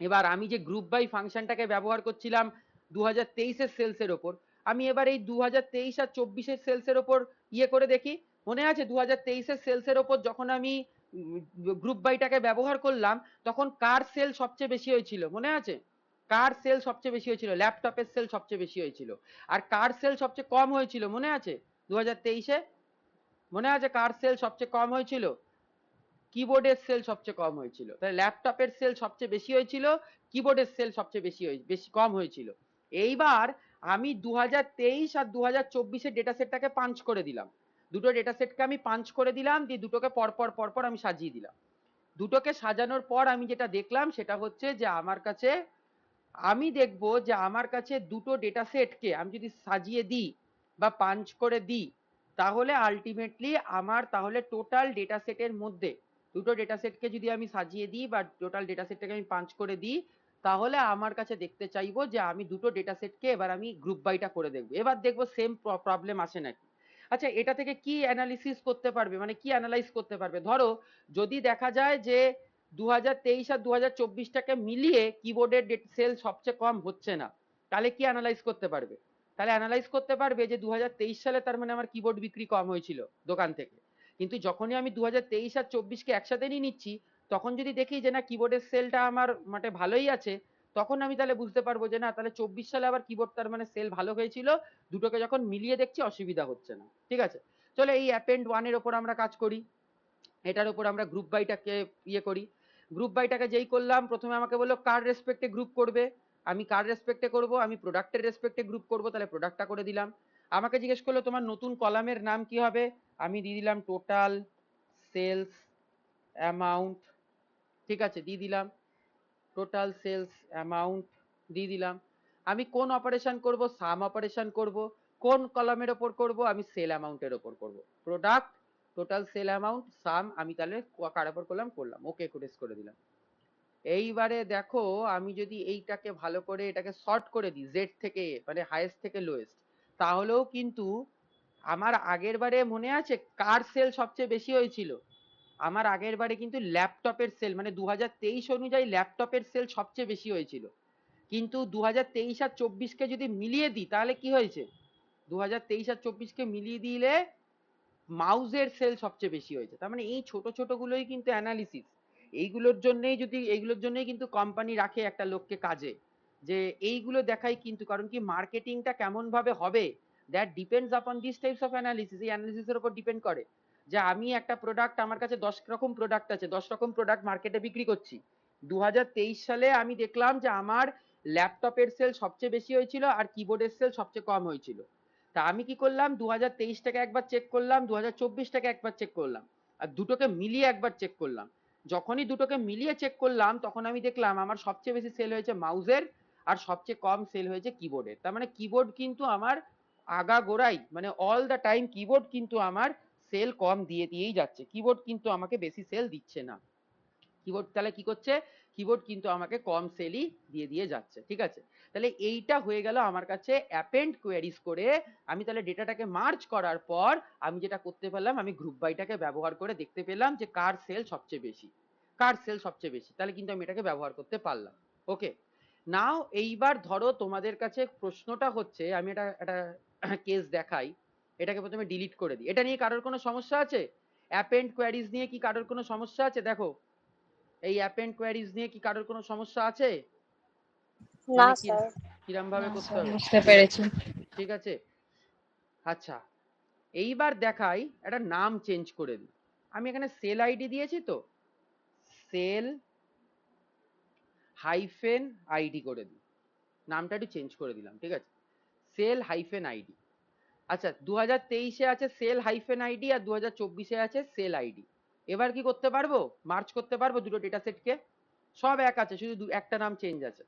এবার আমি যে গ্রুপ বাই ফাংশনটাকে ব্যবহার করছিলাম 2023-এর সেলসের ওপর, আমি এবার এই 2023 আর 24-এর সেলসের ওপর ইয়ে করে দেখি। মনে আছে 2023-এর সেলসের ওপর যখন আমি গ্রুপ বাইটাকে ব্যবহার করলাম, তখন কার সেল সবচেয়ে বেশি হয়েছিল মনে আছে? কার সেল সবচেয়ে বেশি হয়েছিল? ল্যাপটপের সেল সবচেয়ে বেশি হয়েছিল। আর কার সেল সবচেয়ে কম হয়েছিল মনে আছে 2023-এ? মনে আছে কার সেল সবচেয়ে কম হয়েছিল? কিবোর্ডের সেল সবচেয়ে কম হয়েছিল। তাহলে ল্যাপটপের সেল সবচেয়ে বেশি হয়েছিল, কিবোর্ডের সেল সবচেয়ে বেশি কম হয়েছিল। এইবার আমি 2023 আর 2024-এর ডেটা সেটটাকে পাঞ্চ করে দিলাম। দুটো ডেটা সেটকে আমি পাঞ্চ করে দিলাম, দিয়ে দুটোকে পরপর পরপর আমি সাজিয়ে দিলাম। দুটোকে সাজানোর পর আমি যেটা দেখলাম সেটা হচ্ছে যে আমার কাছে, আমি দেখবো যে আমার কাছে দুটো ডেটা সেটকে আমি যদি সাজিয়ে দিই বা পাঞ্চ করে দিই, তাহলে আলটিমেটলি আমার তাহলে টোটাল ডেটা সেটের মধ্যে দুটো ডেটা সেটকে যদি আমি সাজিয়ে দিই বা টোটাল ডেটা সেটটাকে আমি পাঞ্চ করে দিই, তাহলে আমার কাছে দেখতে চাইবো যে আমি দুটো ডেটা সেটকে এবার আমি গ্রুপ বাইটা করে দেখবো। এবার দেখবো সেম প্রবলেম আসে নাকি। আচ্ছা, এটা থেকে কি অ্যানালিসিস করতে পারবে, মানে কি অ্যানালাইজ করতে পারবে? ধরো যদি দেখা যায় যে 2023 আর 2024টাকে মিলিয়ে কিবোর্ডের সেল সবচেয়ে কম হচ্ছে না, তাহলে কি অ্যানালাইজ করতে পারবে? তাহলে অ্যানালাইজ করতে পারবে যে 2023 সালে তার মানে আমার কিবোর্ড বিক্রি কম হয়েছিল দোকান থেকে, কিন্তু যখনই আমি 2023 আর 24কে একসাথে নিয়ে নিচ্ছি, তখন যদি দেখি যে না কিবোর্ডের সেলটা আমার মানে ভালোই আছে, তখন আমি তাহলে বুঝতে পারবো যে না তাহলে 24 সালে আবার কিবোর্ড তার মানে সেল ভালো হয়েছিল, দুটোকে যখন মিলিয়ে দেখছি অসুবিধা হচ্ছে না। ঠিক আছে, চলো এই অ্যাপেন্ড 1-এর ওপর আমরা কাজ করি। এটার উপর আমরা গ্রুপ বাইটাকে ইয়ে করি। গ্রুপ বাইটাকে যেই করলাম, প্রথমে আমাকে বললো কার রেসপেক্টে গ্রুপ করবে, আমি কার রেসপেক্টে করব, আমি প্রোডাক্টের রেসপেক্টে গ্রুপ করব, তাহলে প্রোডাক্টটা করে দিলাম। আমাকে জিজ্ঞেস করলো তোমার নতুন কলামের নাম কি হবে, আমি দিয়ে দিলাম টোটাল সেলস অ্যামাউন্ট। ঠিক আছে, দিয়ে দিলাম টোটাল সেলস অ্যামাউন্ট, দিয়ে দিলাম। আমি কোন অপারেশন করব, সাম অপারেশন করব। কোন কলামের ওপর করব, আমি সেল অ্যামাউন্টের ওপর করব। প্রোডাক্ট, টোটাল সেল অ্যামাউন্ট, সাম আমি তাহলে কার ওপর করলাম, ওকে প্রেস করে দিলাম। এইবারে দেখো আমি যদি এইটাকে ভালো করে এটাকে সর্ট করে দিই জেড থেকে মানে হাইয়েস্ট থেকে লোয়েস্ট, তাহলেও কিন্তু আমার আগের বারে মনে আছে কার সেল সবচেয়ে বেশি হয়েছিল? আমার আগের বারে কিন্তু ল্যাপটপের সেল মানে 2023 অনুযায়ী ল্যাপটপের সেল সবচেয়ে বেশি হয়েছিল। কিন্তু 2023 আর 24কে যদি মিলিয়ে দিই তাহলে কি হয়েছে, 2023 আর 24কে মিলিয়ে দিলে মাউসের সেল সবচেয়ে বেশি হয়েছে। তার মানে এই ছোট ছোট গুলোই কিন্তু অ্যানালিসিস। এইগুলোর জন্যই কিন্তু কোম্পানি রাখে একটা লোককে কাজে, যে এইগুলো দেখাই কিন্তু, কারণ কি মার্কেটিংটা কেমন ভাবে হবে that depends upon this types of analysis. এই অ্যানালিসিসের উপর ডিপেন্ড করে যে আমি একটা প্রোডাক্ট, আমার কাছে 10 রকম প্রোডাক্ট আছে, 10 রকম প্রোডাক্ট মার্কেটে বিক্রি করছি। 2023 সালে আমি দেখলাম যে আমার ল্যাপটপের সেল সবচেয়ে বেশি হয়েছিল আর কিবোর্ডের সেল সবচেয়ে কম হয়েছিল। তা আমি কি করলাম, 2023টাকে একবার চেক করলাম, 2024টাকে একবার চেক করলাম, আর দুটোকে মিলিয়ে একবার চেক করলাম। যখনই দুটোকে মিলিয়ে চেক করলাম তখন আমি দেখলাম আমার সবচেয়ে বেশি সেল হয়েছে মাউসের আর সবচেয়ে কম সেল হয়েছে কিবোর্ডের। তার মানে কিবোর্ড কিন্তু আমার আগাগোড়াই মানে অল দ্য টাইম কিবোর্ড কিন্তু আমার সেল কম দিয়েই যাচ্ছে, কিবোর্ড কিন্তু আমাকে বেশি সেল দিচ্ছে না। কিবোর্ড তাহলে কি করছে, কিবোর্ড কিন্তু আমাকে কম সেলই দিয়ে যাচ্ছে। ঠিক আছে, তাহলে এইটা হয়ে গেল আমার কাছে অ্যাপেন্ড কোয়েরিজ করে। আমি তাহলে ডেটাটাকে মার্জ করার পর আমি যেটা করতে পারলাম, আমি গ্রুপ বাইটাকে ব্যবহার করে দেখতে পেলাম যে কার সেল সবচেয়ে বেশি, কার সেল সবচেয়ে বেশি, তাহলে কিন্তু আমি এটাকে ব্যবহার করতে পারলাম। ওকে, নাও এইবার ধরো তোমাদের কাছে প্রশ্নটা হচ্ছে, আমি একটা কেস দেখাই, এটাকে প্রথমে ডিলিট করে দিই। এটা নিয়ে কারোর কোনো সমস্যা আছে? অ্যাপেন্ড কোয়ারিজ নিয়ে কি কারোর কোনো সমস্যা আছে? দেখো এই অ্যাপেন্ড কোয়ারিজ নিয়ে কি কারোর কোনো সমস্যা আছে? না মানে স্যার। কিরম ভাবে করতে হবে? বুঝতে পেরেছি। ঠিক আছে। আচ্ছা, এইবার দেখাই একটা নাম চেঞ্জ করে দিই। আমি এখানে সেল আইডি দিয়েছি তো, সেল হাইফেন আইডি করে দিই, নামটা একটু চেঞ্জ করে দিলাম। ঠিক আছে, সেল হাইফেন আইডি। আচ্ছা, 2023-এ আছে সেল হাইফেন আইডি আর 2024-এ আছে সেল আইডি। এবার কি করতে পারবো? মার্চ করতে পারবো দুটো ডেটা সেটকে। সব এক আছে, শুধু একটা নাম চেঞ্জ আছে,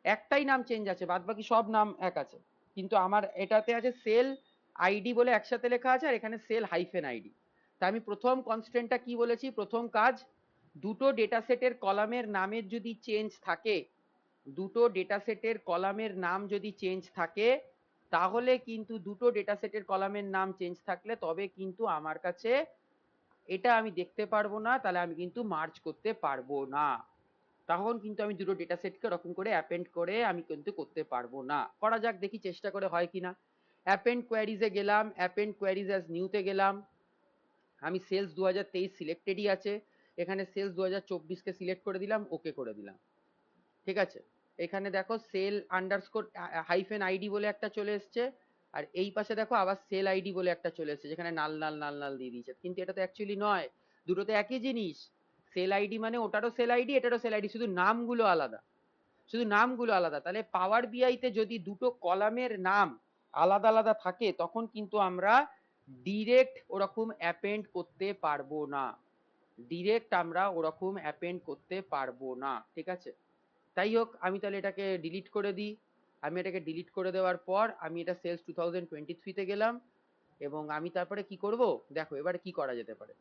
একটাই নাম চেঞ্জ আছে, বাদ বাকি সব নাম এক আছে। কিন্তু আমার এটাতে আছে সেল আইডি বলে একসাথে লেখা আছে, আর এখানে সেল হাইফেন আইডি। তা আমি প্রথম কনস্ট্যান্টটা কি বলেছি? প্রথম কাজ, দুটো ডেটা সেটের কলামের নামের যদি চেঞ্জ থাকে, দুটো ডেটা সেটের কলামের নাম যদি চেঞ্জ থাকে, তাহলে কিন্তু দুটো ডেটা সেটের কলামের নাম চেঞ্জ থাকলে তবে কিন্তু আমার কাছে এটা আমি দেখতে পারবো না, তাহলে আমি কিন্তু মার্জ করতে পারবো না। তখন কিন্তু আমি দুটো ডেটা সেটকে ওরকম করে অ্যাপেন্ড করে আমি কিন্তু করতে পারবো না। করা যাক, দেখি চেষ্টা করে হয় কিনা। অ্যাপেন্ড কোয়ারিজে গেলাম, অ্যাপেন্ড কোয়ারিজ অ্যাজ নিউতে গেলাম, আমি সেলস 2023 সিলেক্টেডই আছে, এখানে সেলস 2024-কে সিলেক্ট করে দিলাম, ওকে করে দিলাম। ঠিক আছে, এখানে দেখো সেল আন্ডারস্কোর হাইফেন আইডি বলে একটা চলে এসছে, আর এই পাশে দেখো আবার সেল আইডি বলে একটা চলে এসছে, যেখানে নাল নাল নাল নাল দিয়ে দিয়েছে, কিন্তু এটা তো অ্যাকচুয়ালি নয়, দুটো তো একই জিনিস। সেল আইডি মানে ওটারও সেল আইডি, এটারও সেল আইডি, শুধু নামগুলো আলাদা, শুধু নামগুলো আলাদা। তাহলে পাওয়ার বিআই তে যদি দুটো কলামের নাম আলাদা আলাদা থাকে, তখন কিন্তু আমরা ডিরেক্ট ওরকম অ্যাপেন্ড করতে পারবো না, ডিরেক্ট আমরা ওরকম অ্যাপেন্ড করতে পারবো না। ঠিক আছে, তাই হোক, আমি তাহলে এটাকে ডিলিট করে দিই। আমি এটাকে ডিলিট করে দেওয়ার পর আমি এটা সেলস 2023-তে গেলাম, এবং আমি তারপরে কি করব দেখো, এবারে কি করা যেতে পারে।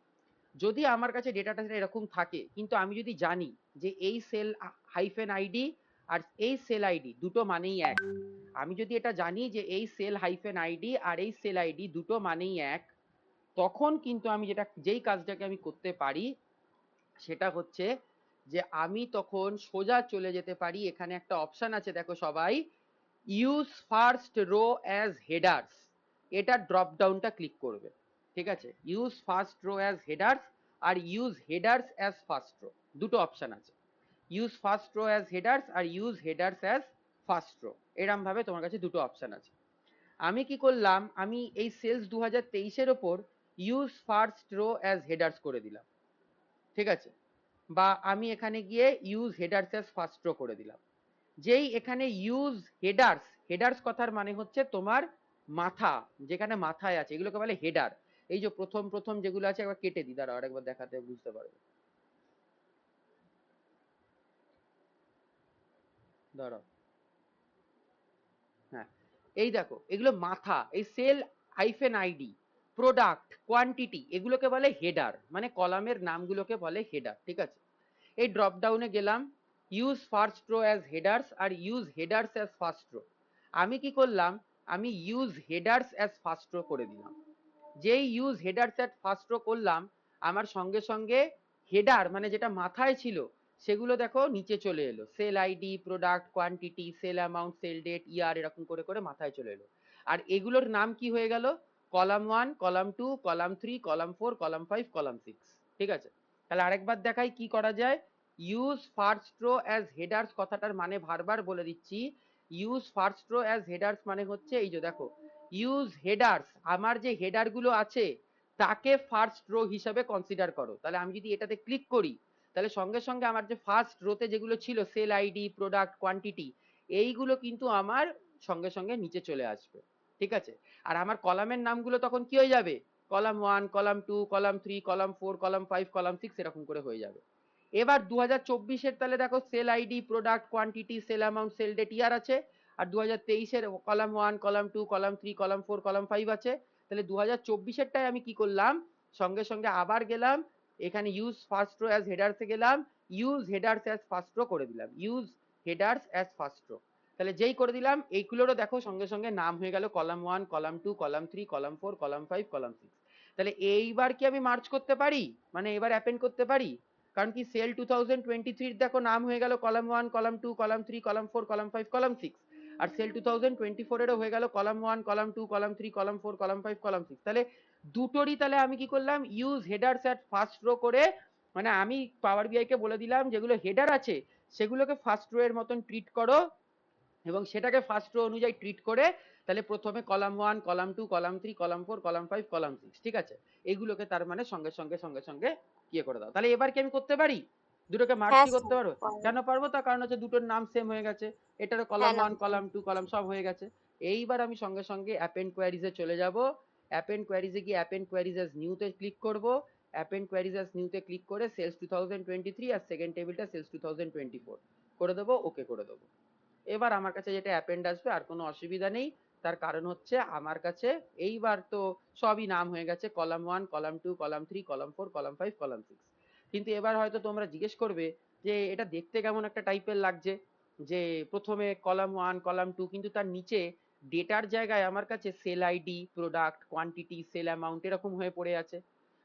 যদি আমার কাছে ডেটাটা এরকম থাকে, কিন্তু আমি যদি জানি যে এই সেল হাইফেন আইডি আর এই সেল আইডি দুটো মানেই এক, আমি যদি এটা জানি যে এই সেল হাইফেন আইডি আর এই সেল আইডি দুটো মানেই এক, তখন কিন্তু আমি যেই কাজটাকে আমি করতে পারি সেটা হচ্ছে যে আমি তখন সোজা চলে যেতে পারি, এখানে একটা অপশন আছে দেখো সবাই, use first row as headers, এটা ড্রপ ডাউনটা ক্লিক করবে। ঠিক আছে, use first row as headers আর use headers as first row, দুটো অপশন আছে, use first row as headers আর use headers as first row, এরম ভাবে তোমার কাছে দুটো অপশন আছে। আমি কি করলাম, আমি এই সেলস 2023-এর ওপর use first row as headers করে দিলাম। ঠিক আছে, বা আমি এখানে গিয়ে use headers as first row করে দিলাম। যেই এখানে ইউজ হেডার্স, হেডার্স কথার মানে হচ্ছে তোমার মাথা, যেখানে মাথায় আছে এগুলোকে বলে হেডার। এই যে প্রথম প্রথম যেগুলো আছে, একবার কেটে দিই, দাঁড়াও আরেকবার দেখাতে বুঝতে পারবে, দাঁড়াও, হ্যাঁ, এই দেখো এগুলো মাথা, এই sale hyphen ID, product, quantity, এগুলোকে বলে হেডার, মানে কলামের নামগুলোকে বলে হেডার। ঠিক আছে, এই ড্রপ ডাউনে গেলাম, use first row as headers আর use headers as first row. আমি কি করলাম, আমি use headers as first row করে দিলাম। যেই use headers as first row করলাম, আমার সঙ্গে সঙ্গে হেডার মানে যেটা মাথায় ছিল সেগুলো দেখো নিচে চলে এলো, sale ID, product, quantity, sale amount, sale date, year, এরকম করে করে মাথায় চলে এলো। আর এগুলোর নাম কি হয়ে গেল? Column 1, column 2, column 3, column 4, column 5, column 6। ঠিক আছে, তাহলে আরেকবার দেখাই কি করা যায়। Use first row as headers কথাটার মানে বারবার বলে দিচ্ছি, use first row as headers মানে হচ্ছে এই যে দেখো, ইউজ হেডার্স, আমার যে হেডার গুলো আছে তাকে ফার্স্ট রো হিসাবে কনসিডার করো। তাহলে আমি যদি এটাতে ক্লিক করি, তাহলে সঙ্গে সঙ্গে আমার যে ফার্স্ট রোতে যেগুলো ছিল সেল আইডি, প্রোডাক্ট, কোয়ান্টিটি, এইগুলো কিন্তু আমার সঙ্গে সঙ্গে নিচে চলে আসবে। ঠিক আছে, আর আমার কলামের নামগুলো তখন কি হয়ে যাবে, column 1, column 2, column 3, column 4, column 5, column 6, এরকম করে হয়ে যাবে। এবার 2024-এর তাহলে দেখো sale ID, product, quantity, sale amount, sale date, year আছে, আর 2023-এর column 1, column 2, column 3, column 4, column 5 আছে। তাহলে 2024-এরটাই আমি কি করলাম, সঙ্গে সঙ্গে আবার গেলাম, এখানে ইউজ ফার্স্ট রো অ্যাজ হেডার্সে গেলাম, use headers as first row করে দিলাম, use headers as first rho. তাহলে যেই করে দিলাম, এইগুলোরও দেখো সঙ্গে সঙ্গে নাম হয়ে গেল column 1, column 2, column 3, column 4, column 5, column 6। তাহলে এইবার কি আমি মার্জ করতে পারি, মানে এবার অ্যাপেন্ড করতে পারি? কারণ কি সেল 2023 দেখো নাম হয়ে গেল column 1, column 2, column 3, column 4, column 5, column 6, আর সেল 2024-এরও হয়ে গেল column 1, column 2, column 3, column 4, column 5, column 6। তাহলে দুটোরই তাহলে আমি কি করলাম, use headers at first row করে, মানে আমি পাওয়ার বিআই কে বলে দিলাম যেগুলো হেডার আছে সেগুলোকে ফার্স্ট রো এর মতন ট্রিট করো, এবং সেটাকে ফার্স্ট রো অনুযায়ী ট্রিট করে তাহলে প্রথমে column 1, column 2, column 3, column 4, column 5, column 6, ঠিক আছে? এগুলোকে তার মানে সঙ্গে সঙ্গে ইয়ে করে দাও। তাহলে এবার কি আমি করতে পারি? দুটোকে মার্জ হ্যাঁ কি করতে স্যার, পারবো? পারবেন। কেন পারবো? তার কারণ হচ্ছে দুটোর নাম সেম হয়ে গেছে। এটারও কলাম হ্যাঁ, 1, নামটা কলাম 2, কলাম সব হয়ে গেছে। এইবার আমি সঙ্গে অ্যাপেন্ড কোয়ারিজ এ চলে যাব। অ্যাপেন্ড কোয়ারিজ এ গিয়ে অ্যাপেন্ড কোয়ারিজ অ্যাজ নিউ তে ক্লিক করব। অ্যাপেন্ড কোয়ারিজ অ্যাজ নিউ তে ক্লিক করে সেলস 2023 আর সেকেন্ড টেবিলটা সেলস 2024 করে দেবো, ওকে করে দেবো। এবার আমার কাছে যেটা অ্যাপেন্ড আসবে আর কোনো অসুবিধা নেই। তার কারণ হচ্ছে আমার কাছে এইবার তো সবই নাম হয়ে গেছে, column 1, column 2, column 3, column 4, column 5, column 6। কিন্তু এবার হয়তো তোমরা জিজ্ঞেস করবে যে এটা দেখতে কেমন একটা টাইপের লাগছে, যে প্রথমে কলাম 1, কলাম 2 কিন্তু তার নিচে ডেটার জায়গায় আমার কাছে sale ID, product, quantity, sale amount এরকম হয়ে পড়ে আছে।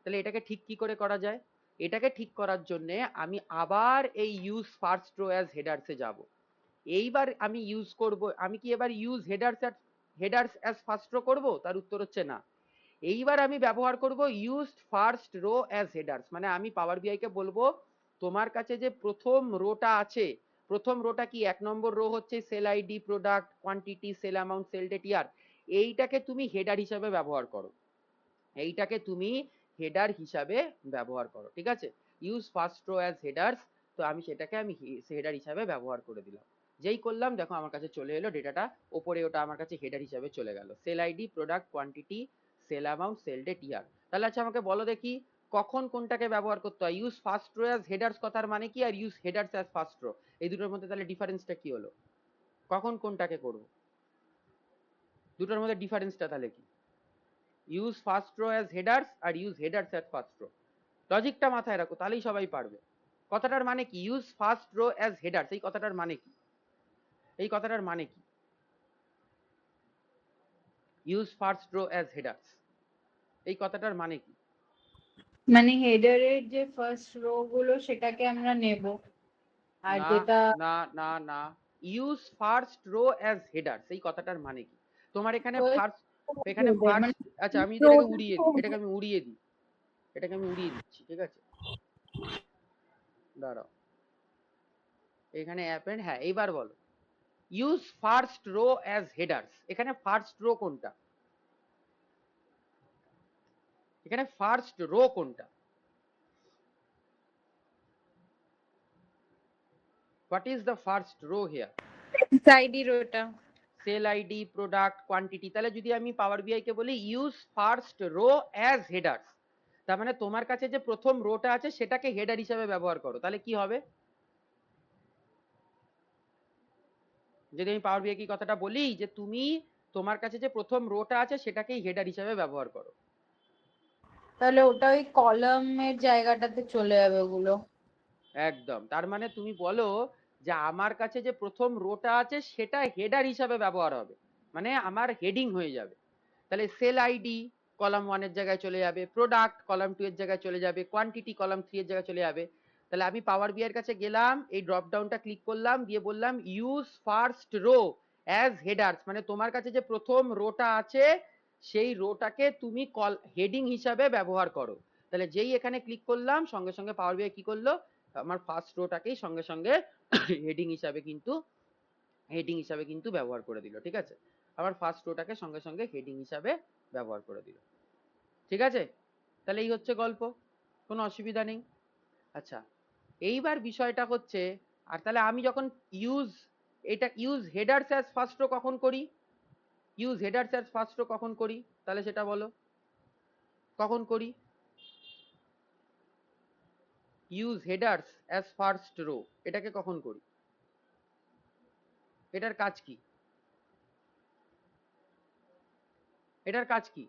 তাহলে এটাকে ঠিক কি করে করা যায়? এটাকে ঠিক করার জন্য আমি আবার এই ইউজ ফার্স্ট রো অ্যাজ হেডার্সে যাব। এইবার আমি ইউজ করব, আমি কি এবার use headers as first row করব? তার উত্তর হচ্ছে না। এইবার আমি ব্যবহার করব use first row as headers, মানে আমি পাওয়ার বিআই কে বলবো তোমার কাছে যে প্রথম রোটা আছে, প্রথম রোটা কি 1 নম্বর রো হচ্ছে sale ID, product, quantity, sale amount, sale date, year, এইটাকে তুমি হেডার হিসাবে ব্যবহার করো। এইটাকে তুমি হেডার হিসাবে ব্যবহার করো, ঠিক আছে? Use first row as headers. তো আমি সেটাকে হেডার হিসাবে ব্যবহার করে দিলাম। যেই করলাম দেখো আমার কাছে চলে এলো ডেটাটা, ওপরে ওটা আমার কাছে হেডার হিসাবে চলে গেল, sale ID, product, quantity, sale amount, sale date, year. তাহলে আচ্ছা আমাকে বলো দেখি কখন কোনটাকে ব্যবহার করতে হয়? Use first row as headers কথার মানে কি, আর use headers as first row, এই দুটোর মধ্যে তাহলে ডিফারেন্সটা কি হলো? কখন কোনটাকে করব? দুটোর মধ্যে ডিফারেন্সটা তাহলে কি? Use first row as headers আর use headers as first row. লজিকটা মাথায় রাখো, তাহলেই সবাই পারবে। কথাটার মানে কি? Use first row as headers, এই কথাটার মানে কি? এই কথাটার মানে কি? Use first row as headers, এই কথাটার মানে কি? মানে হেডারের যে ফার্স্ট রো গুলো সেটাকে আমরা নেব, আর না যেটা না না না, use first row as headers এই কথাটার মানে কি? তোমার এখানে ফার্স্ট, এখানে মানে ফার্স্ট, আচ্ছা আমি যদি এটাকে উড়িয়ে দিই, এটাকে আমি উড়িয়ে দিই, এটাকে আমি উড়িয়ে দিচ্ছি, ঠিক আছে? দাঁড়াও, এখানে অ্যাপেন্ড, হ্যাঁ এইবার বলো use first row as headers. এখানে ফার্স্ট রো কোনটা? এখানে ফার্স্ট রো কোনটা? What is the first row here? ID রোটা। Sale ID, product, quantity. তাহলে যদি আমি পাওয়ার বিআই কে বলি use first row as headers, তার মানে তোমার কাছে যে প্রথম রোটা আছে সেটাকে হেডার হিসাবে ব্যবহার করো, তাহলে কি হবে? যদি আমি পাওয়ার বিআই কি কথাটা বলি যে তুমি তোমার কাছে যে প্রথম রোটা আছে সেটাকেই হেডার হিসাবে ব্যবহার করো, তাহলে ওটা ওই কলামের জায়গাটাতে চলে যাবে ওগুলো। একদম। তার মানে তুমি বলো যে আমার কাছে যে প্রথম রোটা আছে সেটা হেডার হিসাবে ব্যবহার হবে, মানে আমার হেডিং হয়ে যাবে। তাহলে সেল আইডি কলাম 1 এর জায়গায় চলে যাবে, প্রোডাক্ট কলাম 2 এর জায়গায় চলে যাবে, কোয়ান্টিটি কলাম 3 এর জায়গায় চলে যাবে। তাহলে আমি পাওয়ার বি এর কাছে গেলাম, এই ড্রপ ডাউনটা ক্লিক করলাম, দিয়ে বললাম use first row as headers, মানে তোমার কাছে যে প্রথম রোটা আছে সেই রোটাকে তুমি হেডিং হিসাবে ব্যবহার করো। তাহলে যেই এখানে ক্লিক করলাম সঙ্গে সঙ্গে পাওয়ার বি কি করলো, আমার ফার্স্ট রোটাকেই সঙ্গে সঙ্গে হেডিং হিসাবে কিন্তু ব্যবহার করে দিল, ঠিক আছে? আমার ফার্স্ট রোটাকে সঙ্গে সঙ্গে হেডিং হিসাবে ব্যবহার করে দিল, ঠিক আছে? তাহলে এই হচ্ছে গল্প, কোনো অসুবিধা নেই। আচ্ছা, এইবার বিষয়টা হচ্ছে, আর তাহলে আমি যখন ইউজ এটা use headers as first rho কখন করি? Use headers as first rho কখন করি তাহলে সেটা বলো, কখন করি? Use headers as first rho এটাকে কখন করি? এটার কাজ কি? এটার কাজ কি?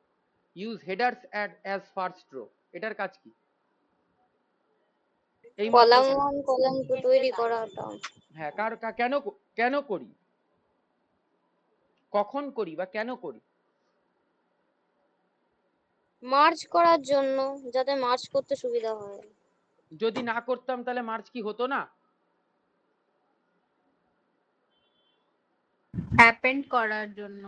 Use headers as first rho এটার কাজ কি? এই মাত্র, কলাম 1, কলাম 2 তৈরি করাটা। হ্যাঁ কেন কেন করি, কখন করি বা কেন করি? মার্জ করার জন্য, যাতে মার্জ করতে সুবিধা হয়। যদি না করতাম তাহলে মার্চ কি হতো না? অ্যাপেন্ড করার জন্য।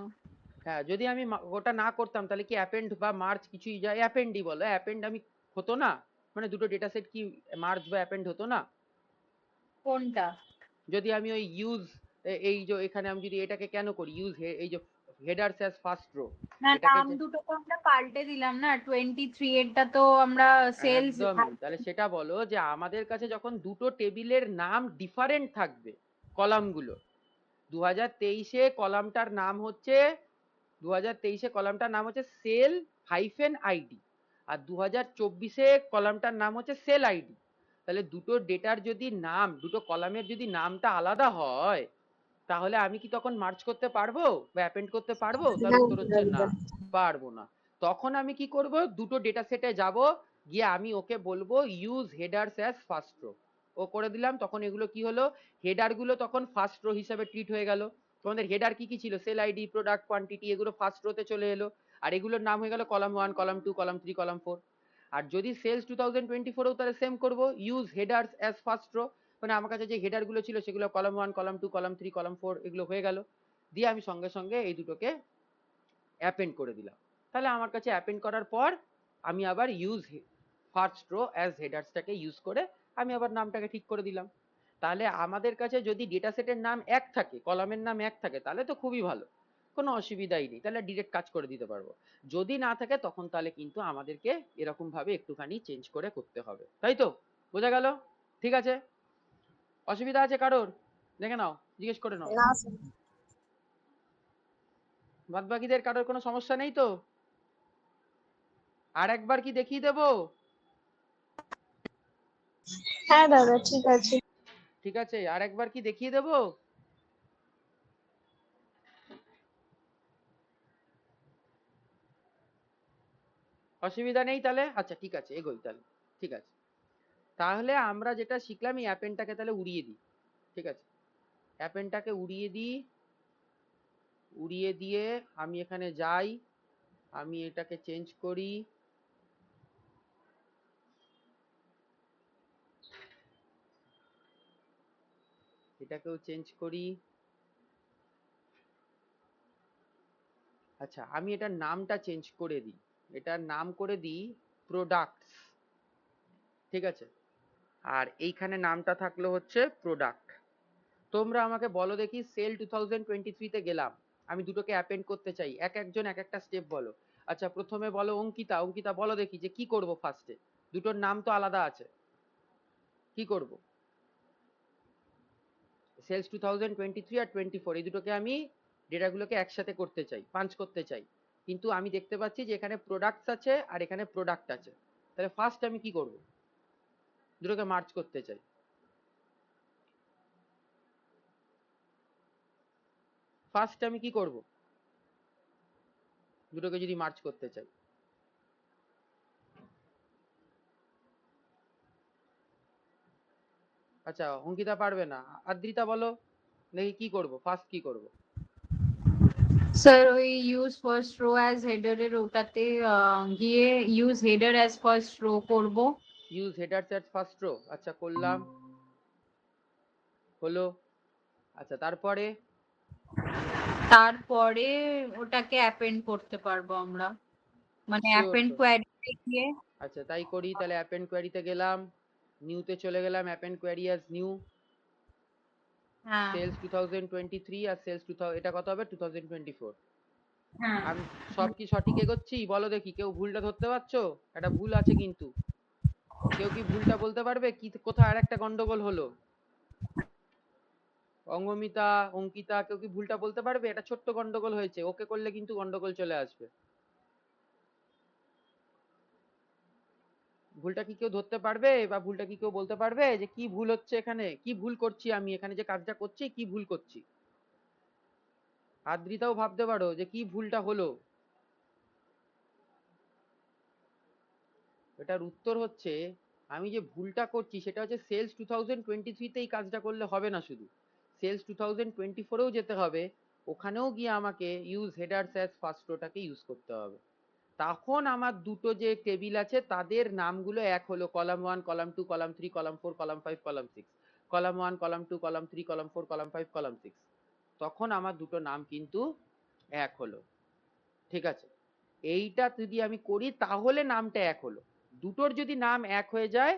হ্যাঁ, যদি আমি ওটা না করতাম তাহলে কি অ্যাপেন্ড বা মার্চ কিছুই যায়, অ্যাপেন্ডই বলো, অ্যাপেন্ড আমি হতো না, মানে দুটো ডেটা সেট কি মার্চ বা অ্যাপেন্ড হতো না? কোনটা? যদি আমি ওই ইউজ এই যে এখানে আমি যদি এটাকে কেন করি ইউজ, এই যে হেডার্স অ্যাজ ফার্স্ট রো, না, এটাকে নাম দুটো তো আমরা পাল্টে দিলাম না, 23 এরটা তো আমরা সেলস। একদমই, তাহলে সেটা বলো যে আমাদের কাছে যখন দুটো টেবিলের নাম ডিফারেন্ট থাকবে কলামগুলো, 2023-এ কলামটার নাম হচ্ছে 2023-এ কলামটার নাম হচ্ছে সেল হাইফেন আইডি, আর 2024-এ কলামটার নাম হচ্ছে সেল আইডি, তাহলে দুটো ডেটার যদি নাম, দুটো কলামের যদি নামটা আলাদা হয়, তাহলে আমি কি তখন মার্জ করতে পারবো বা অ্যাপেন্ড করতে পারবো? তার উত্তর হচ্ছে না, পারবো না। তখন আমি কি করব, দুটো ডেটা সেটে যাব, গিয়ে আমি ওকে বলবো use headers as first row, ও করে দিলাম। তখন এগুলো কি হলো, হেডার গুলো তখন ফার্স্ট রো হিসাবে ট্রিট হয়ে গেল। তোমাদের হেডার কি কি ছিল, সেল আইডি, প্রোডাক্ট, কোয়ান্টিটি, এগুলো ফার্স্ট রোতে চলে এলো, আর এগুলোর নাম হয়ে গেল কলাম 1, কলাম 2, কলাম 3, কলাম 4। আর যদি সেলস 2024-এও তাহলে সেম করব, use headers as first rho, মানে আমার কাছে যে হেডার গুলো ছিল সেগুলো কলাম 1, কলাম 2, কলাম 3, কলাম 4 এগুলো হয়ে গেল। দিয়ে আমি সঙ্গে সঙ্গে এই দুটোকে অ্যাপেন্ড করে দিলাম। তাহলে আমার কাছে অ্যাপেন্ড করার পর আমি আবার ইউজ ফার্স্ট রো অ্যাজ হেডার্সটাকে ইউজ করে আমি আবার নামটাকে ঠিক করে দিলাম। তাহলে আমাদের কাছে যদি ডেটা সেটের নাম এক থাকে, কলামের নাম এক থাকে, তাহলে তো খুবই ভালো, কোনো অসুবিধাই নেই, তাহলে ডিরেক্ট কাজ করে দিতে পারবো। যদি না থাকে তখন তাহলে কিন্তু আমাদেরকে এরকম ভাবে একটুখানি চেঞ্জ করে করতে হবে, তাই তো? বোঝা গেল? ঠিক আছে, অসুবিধা আছে কারোর? দেখে নাও, জিজ্ঞেস করে নাও। না স্যার। বাদ বাকিদের কারোর কোনো সমস্যা নেই তো? আর একবার কি দেখিয়ে দেবো? হ্যাঁ দাদা, ঠিক আছে। ঠিক আছে, আর একবার কি দেখিয়ে দেবো? অসুবিধা নেই তাহলে? আচ্ছা ঠিক আছে, এগোই তাহলে। ঠিক আছে, তাহলে আমরা যেটা শিখলাম, এই অ্যাপেনটাকে তাহলে উড়িয়ে দিই। ঠিক আছে, অ্যাপেনটাকে উড়িয়ে দিই, উড়িয়ে দিয়ে আমি এখানে যাই, আমি এটাকে চেঞ্জ করি, এটাকেও চেঞ্জ করি। আচ্ছা, আমি এটার নামটা চেঞ্জ করে দিই, এটার নাম করে দিই প্রোডাক্টস। ঠিক আছে, আর এইখানে নামটা থাকলো হচ্ছে প্রোডাক্ট। তোমরা আমাকে বলো দেখি, সেল 2023-তে গেলাম, আমি দুটোকে অ্যাপেন্ড করতে চাই, এক একজন এক একটা স্টেপ বলো। আচ্ছা, প্রথমে বলো অঙ্কিতা, অঙ্কিতা বলো দেখি যে কি করব ফার্স্টে, দুটোর নাম তো আলাদা আছে, কি করব? সেলস 2023 আর 24 এই দুটোকে আমি ডেটাগুলোকে একসাথে করতে চাই, পাঞ্চ করতে চাই, কিন্তু আমি দেখতে পাচ্ছি যে এখানে প্রোডাক্টস আছে আর এখানে প্রোডাক্ট আছে, তাহলে ফার্স্ট আমি কি করব, দুটোকে মার্চ করতে চাই। ফার্স্ট আমি কি করব, দুটোকে যদি মার্চ করতে চাই? আচ্ছা, অঙ্কিতা পারবে না, আদ্রিতা বলো দেখি কি করব, ফার্স্ট কি করব? স্যার ওই ইউজ ফার্স্ট রো অ্যাজ হেডারের ওটাতে গিয়ে use header as first row করব। Use headers as first row, আচ্ছা করলাম, হলো। আচ্ছা তারপরে? তারপরে ওটাকে অ্যাপেন্ড করতে পারবো আমরা, মানে শিওর অ্যাপেন্ড তো? কোয়ারিতে গিয়ে। আচ্ছা তাই করি, তাহলে অ্যাপেন্ড কোয়ারিতে গেলাম, নিউতে চলে গেলাম, অ্যাপেন্ড কোয়ারি অ্যাজ নিউ, হ্যাঁ, সেলস 2023 আর সেলস 2000, এটা কত হবে 2024। হ্যাঁ। আমি সব কি সঠিক এগোচ্ছি বলো দেখি, কেউ ভুলটা ধরতে পারছো? একটা ভুল আছে কিন্তু, কেউ কি ভুলটা বলতে পারবে কি কোথায় আর একটা গন্ডগোল হলো? অঙ্গমিতা, অঙ্কিতা, কেউ কি ভুলটা বলতে পারবে? এটা ছোট্ট গন্ডগোল হয়েছে, ওকে করলে কিন্তু গন্ডগোল চলে আসবে। ভুলটা কি কেউ ধরতে পারবে, বা ভুলটা কি কেউ বলতে পারবে যে কি ভুল হচ্ছে এখানে, কি ভুল করছি আমি এখানে, যে কাজটা করছি কি ভুল করছি? আদ্রিতাও ভাবতে পারো যে কি ভুলটা হলো। এটার উত্তর হচ্ছে, আমি যে ভুলটা করছি সেটা হচ্ছে সেলস 2023-তে এই কাজটা করলে হবে না, শুধু সেলস 2024-এও যেতে হবে, ওখানেও গিয়ে আমাকে ইউজ হেডার্স অ্যাজ ফার্স্ট রোটাকে ইউজ করতে হবে। তখন আমার দুটো যে টেবিল আছে তাদের নামগুলো এক হলো, column 1, column 2, column 3, column 4, column 5, column 6, column 1, column 2, column 3, column 4, column 5, column 6, তখন আমার দুটো নাম কিন্তু এক হলো। ঠিক আছে, এইটা যদি আমি করি তাহলে নামটা এক হলো। দুটোর যদি নাম এক হয়ে যায়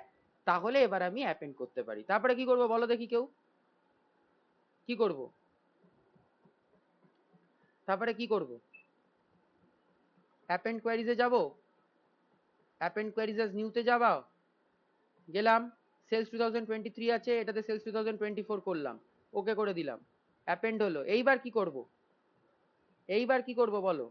তাহলে এবার আমি অ্যাপেন্ড করতে পারি। তারপরে কি করব বলো দেখি, কেউ কি করব? তারপরে কি করব? অ্যাপেন্ড কোয়ারিজে যাব, অ্যাপেন্ড কোয়ারিজ অ্যাজ নিউতে যাবা, গেলাম, সেলস 2023 আছে, এটাতে সেলস 2024 করলাম, ওকে করে দিলাম, অ্যাপেন্ড হলো। এইবার কি করব? এইবার কি করব বলো?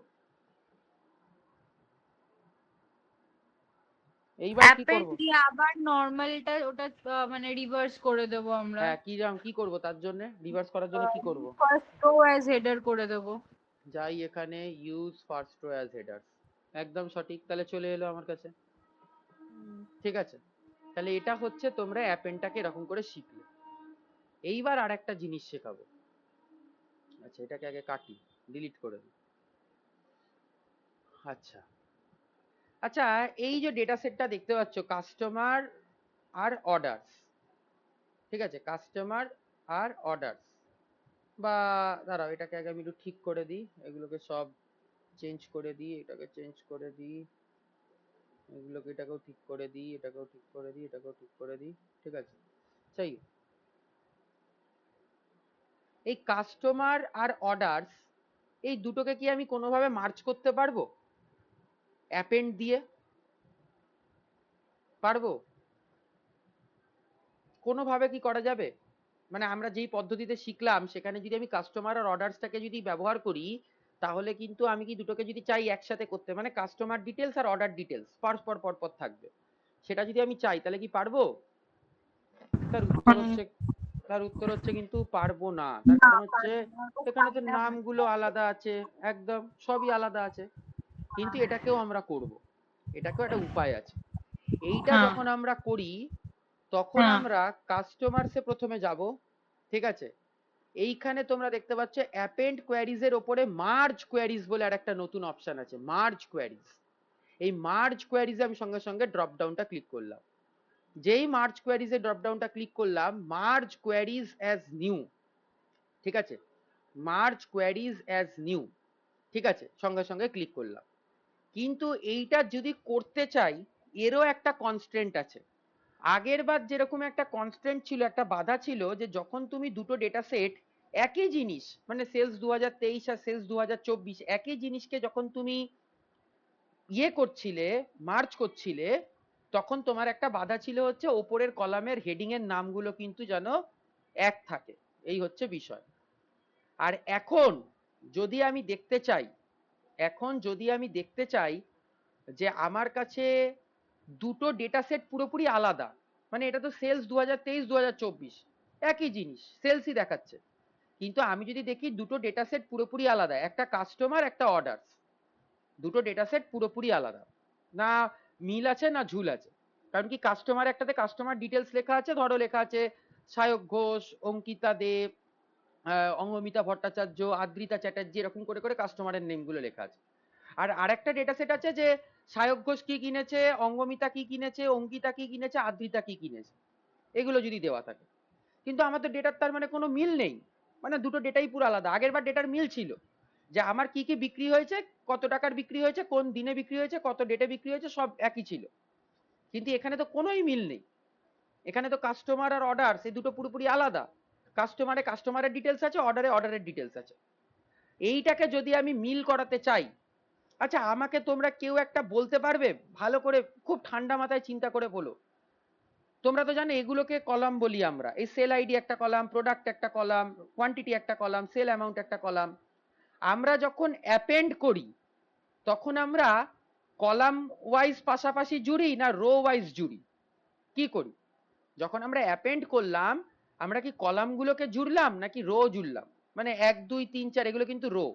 এইবার কি অ্যাপেন্ড করব? দিয়ে আবার নরমালটা ওটা মানে রিভার্স করে দেব আমরা। হ্যাঁ, কি করব তার জন্য? রিভার্স করার জন্য কি করব? ফার্স্ট রো অ্যাজ হেডার করে দেব। যাই এখানে use first row as header, একদম সঠিক, তাহলে চলে এলো আমার কাছে। ঠিক আছে, তাহলে এটা হচ্ছে তোমরা অ্যাপেন্ডটাকে এরকম করে শিখলে। এইবার আর একটা জিনিস শেখাবো। আচ্ছা, এটাকে আগে কাটি, ডিলিট করে দিই। আচ্ছা আচ্ছা, এই যে ডেটা সেটটা দেখতে পাচ্ছ, কাস্টমার আর অর্ডারস, ঠিক আছে, কাস্টমার আর অর্ডারস, বা দাঁড়াও এটাকে আগে আমি একটু ঠিক করে দিই, এগুলোকে সব চেঞ্জ করে দিই, এটাকে চেঞ্জ করে দিই, এগুলোকে এটাকেও ঠিক করে দিই, এটাকেও ঠিক করে দিই, এটাকেও ঠিক করে দিই, ঠিক আছে। সেই এই কাস্টমার আর অর্ডারস, এই দুটোকে কি আমি কোনোভাবে মার্জ করতে পারবো অ্যাপেন্ড দিয়ে? পারবো? কোনোভাবে কি করা যাবে? মানে আমরা যেই পদ্ধতিতে শিখলাম সেখানে যদি আমি কাস্টমার আর অর্ডারসটাকে যদি ব্যবহার করি, তাহলে কিন্তু আমি কি দুটোকে যদি চাই একসাথে করতে, মানে কাস্টমার ডিটেলস আর অর্ডার ডিটেলস পরপর পরপর থাকবে, সেটা যদি আমি চাই তাহলে কি পারবো? তার উত্তর হচ্ছে, তার উত্তর হচ্ছে কিন্তু পারবো না। তার কারণ হচ্ছে এখানে তো নামগুলো আলাদা আছে, একদম সবই আলাদা আছে। কিন্তু এটাকেও আমরা করব, এটাকেও একটা উপায় আছে। এইটা হ্যাঁ যখন আমরা করি তখন হ্যাঁ আমরা কাস্টমারসে প্রথমে যাব, ঠিক আছে। এইখানে তোমরা দেখতে পাচ্ছ অ্যাপেন্ড কোয়ারিজ এর ওপরে মার্জ কোয়ারিজ বলে আর একটা নতুন অপশন আছে, মার্জ কোয়ারিজ। এই মার্জ কোয়ারিজে আমি সঙ্গে সঙ্গে ড্রপ ডাউনটা ক্লিক করলাম। যেই মার্জ কোয়ারিজ এর ড্রপ ডাউনটা ক্লিক করলাম, মার্জ কোয়ারিজ অ্যাজ নিউ, ঠিক আছে, মার্জ কোয়ারিজ অ্যাজ নিউ, ঠিক আছে, সঙ্গে সঙ্গে ক্লিক করলাম। কিন্তু এইটা যদি করতে চাই, এরও একটা কনস্ট্রেন্ট আছে। আগের বার যেরকম একটা কনস্ট্রেন্ট ছিল, একটা বাধা ছিল, যে যখন তুমি দুটো ডেটা সেট একই জিনিস, মানে সেলস 2023 আর সেলস 2024 একই জিনিসকে যখন তুমি করছিলে, মার্চ করছিলে, তখন তোমার একটা বাধা ছিল হচ্ছে ওপরের কলামের হেডিং এর নামগুলো কিন্তু যেন এক থাকে, এই হচ্ছে বিষয়। আর এখন যদি আমি দেখতে চাই, এখন যদি আমি দেখতে চাই যে আমার কাছে দুটো ডেটা সেট পুরোপুরি আলাদা, মানে এটা তো সেলস 2023 2024 একই জিনিস, সেলসই দেখাচ্ছে, কিন্তু আমি যদি দেখি দুটো ডেটা সেট পুরোপুরি আলাদা, একটা কাস্টমার একটা অর্ডার, দুটো ডেটা সেট পুরোপুরি আলাদা, না মিল আছে না ঝুল আছে। কারণ কি, কাস্টমার একটাতে কাস্টমার ডিটেলস লেখা আছে, ধরো লেখা আছে সায়ক ঘোষ, অঙ্কিতা দেব, অঙ্গমিতা ভট্টাচার্য, আদ্রিতা চ্যাটার্জি, এরকম করে করে কাস্টমারের নেমগুলো লেখা আছে। আর আরেকটা ডেটা সেট আছে যে সায়ক ঘোষ কি কিনেছে, অঙ্গমিতা কি কিনেছে, অঙ্কিতা কি কিনেছে, আদ্রিতা কি কিনেছে, এগুলো যদি দেওয়া থাকে। কিন্তু আমার তো ডেটার তার মানে কোনো মিল নেই, মানে দুটো ডেটাই পুরো আলাদা। আগের বার ডেটার মিল ছিল, যে আমার কি কি বিক্রি হয়েছে, কত টাকার বিক্রি হয়েছে, কোন দিনে বিক্রি হয়েছে, কত ডেটে বিক্রি হয়েছে, সব একই ছিল। কিন্তু এখানে তো কোনোই মিল নেই, এখানে তো কাস্টমার আর অর্ডার সেই দুটো পুরোপুরি আলাদা। কাস্টমারে কাস্টমারের ডিটেলস আছে, অর্ডারে অর্ডারের ডিটেলস আছে। এইটাকে যদি আমি মিল করাতে চাই, আচ্ছা আমাকে তোমরা কেউ একটা বলতে পারবে ভালো করে, খুব ঠান্ডা মাথায় চিন্তা করে বলো, তোমরা তো জানো এগুলোকে কলাম বলি আমরা, এই সেল আইডি একটা কলাম, প্রোডাক্ট একটা কলাম, কোয়ান্টিটি একটা কলাম, সেল অ্যামাউন্ট একটা কলাম। আমরা যখন অ্যাপেন্ড করি তখন আমরা কলাম ওয়াইজ পাশাপাশি জুড়ি না রো ওয়াইজ জুড়ি, কি করি? যখন আমরা অ্যাপেন্ড করলাম, আমরা কি কলামগুলোকে জুড়লাম নাকি রো জুড়লাম? মানে 1 2 3 4 এগুলো কিন্তু রো,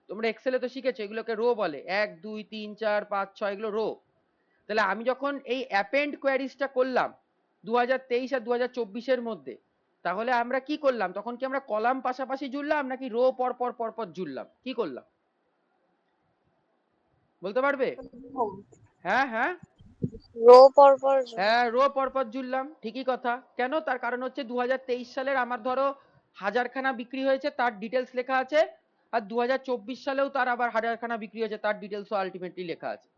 তোমরা এক্সেলে তো শিখেছো এগুলোকে রো বলে, 1 2 3 4 5 6 এগুলো রো। তাহলে আমি যখন এই অ্যাপেন্ড কোয়ারিজটা করলাম 2023 আর 2024 এর মধ্যে, তাহলে আমরা কি করলাম? তখন কি আমরা কলাম পাশাপাশি জুড়লাম নাকি রো পর পর পর পর জুড়লাম? কি করলাম বলতে পারবে? হ্যাঁ হ্যাঁ রো পরপর হ্যাঁ, রো পরপর জুড়লাম, ঠিকই কথা। কেন? তার কারণ হচ্ছে 2023 সালের আমার ধরো 1000খানা বিক্রি হয়েছে, তার ডিটেলস লেখা আছে, আর 2024 সালেও তার আবার 1000খানা বিক্রি হয়েছে, তার ডিটেলসও আলটিমেটলি লেখা আছে।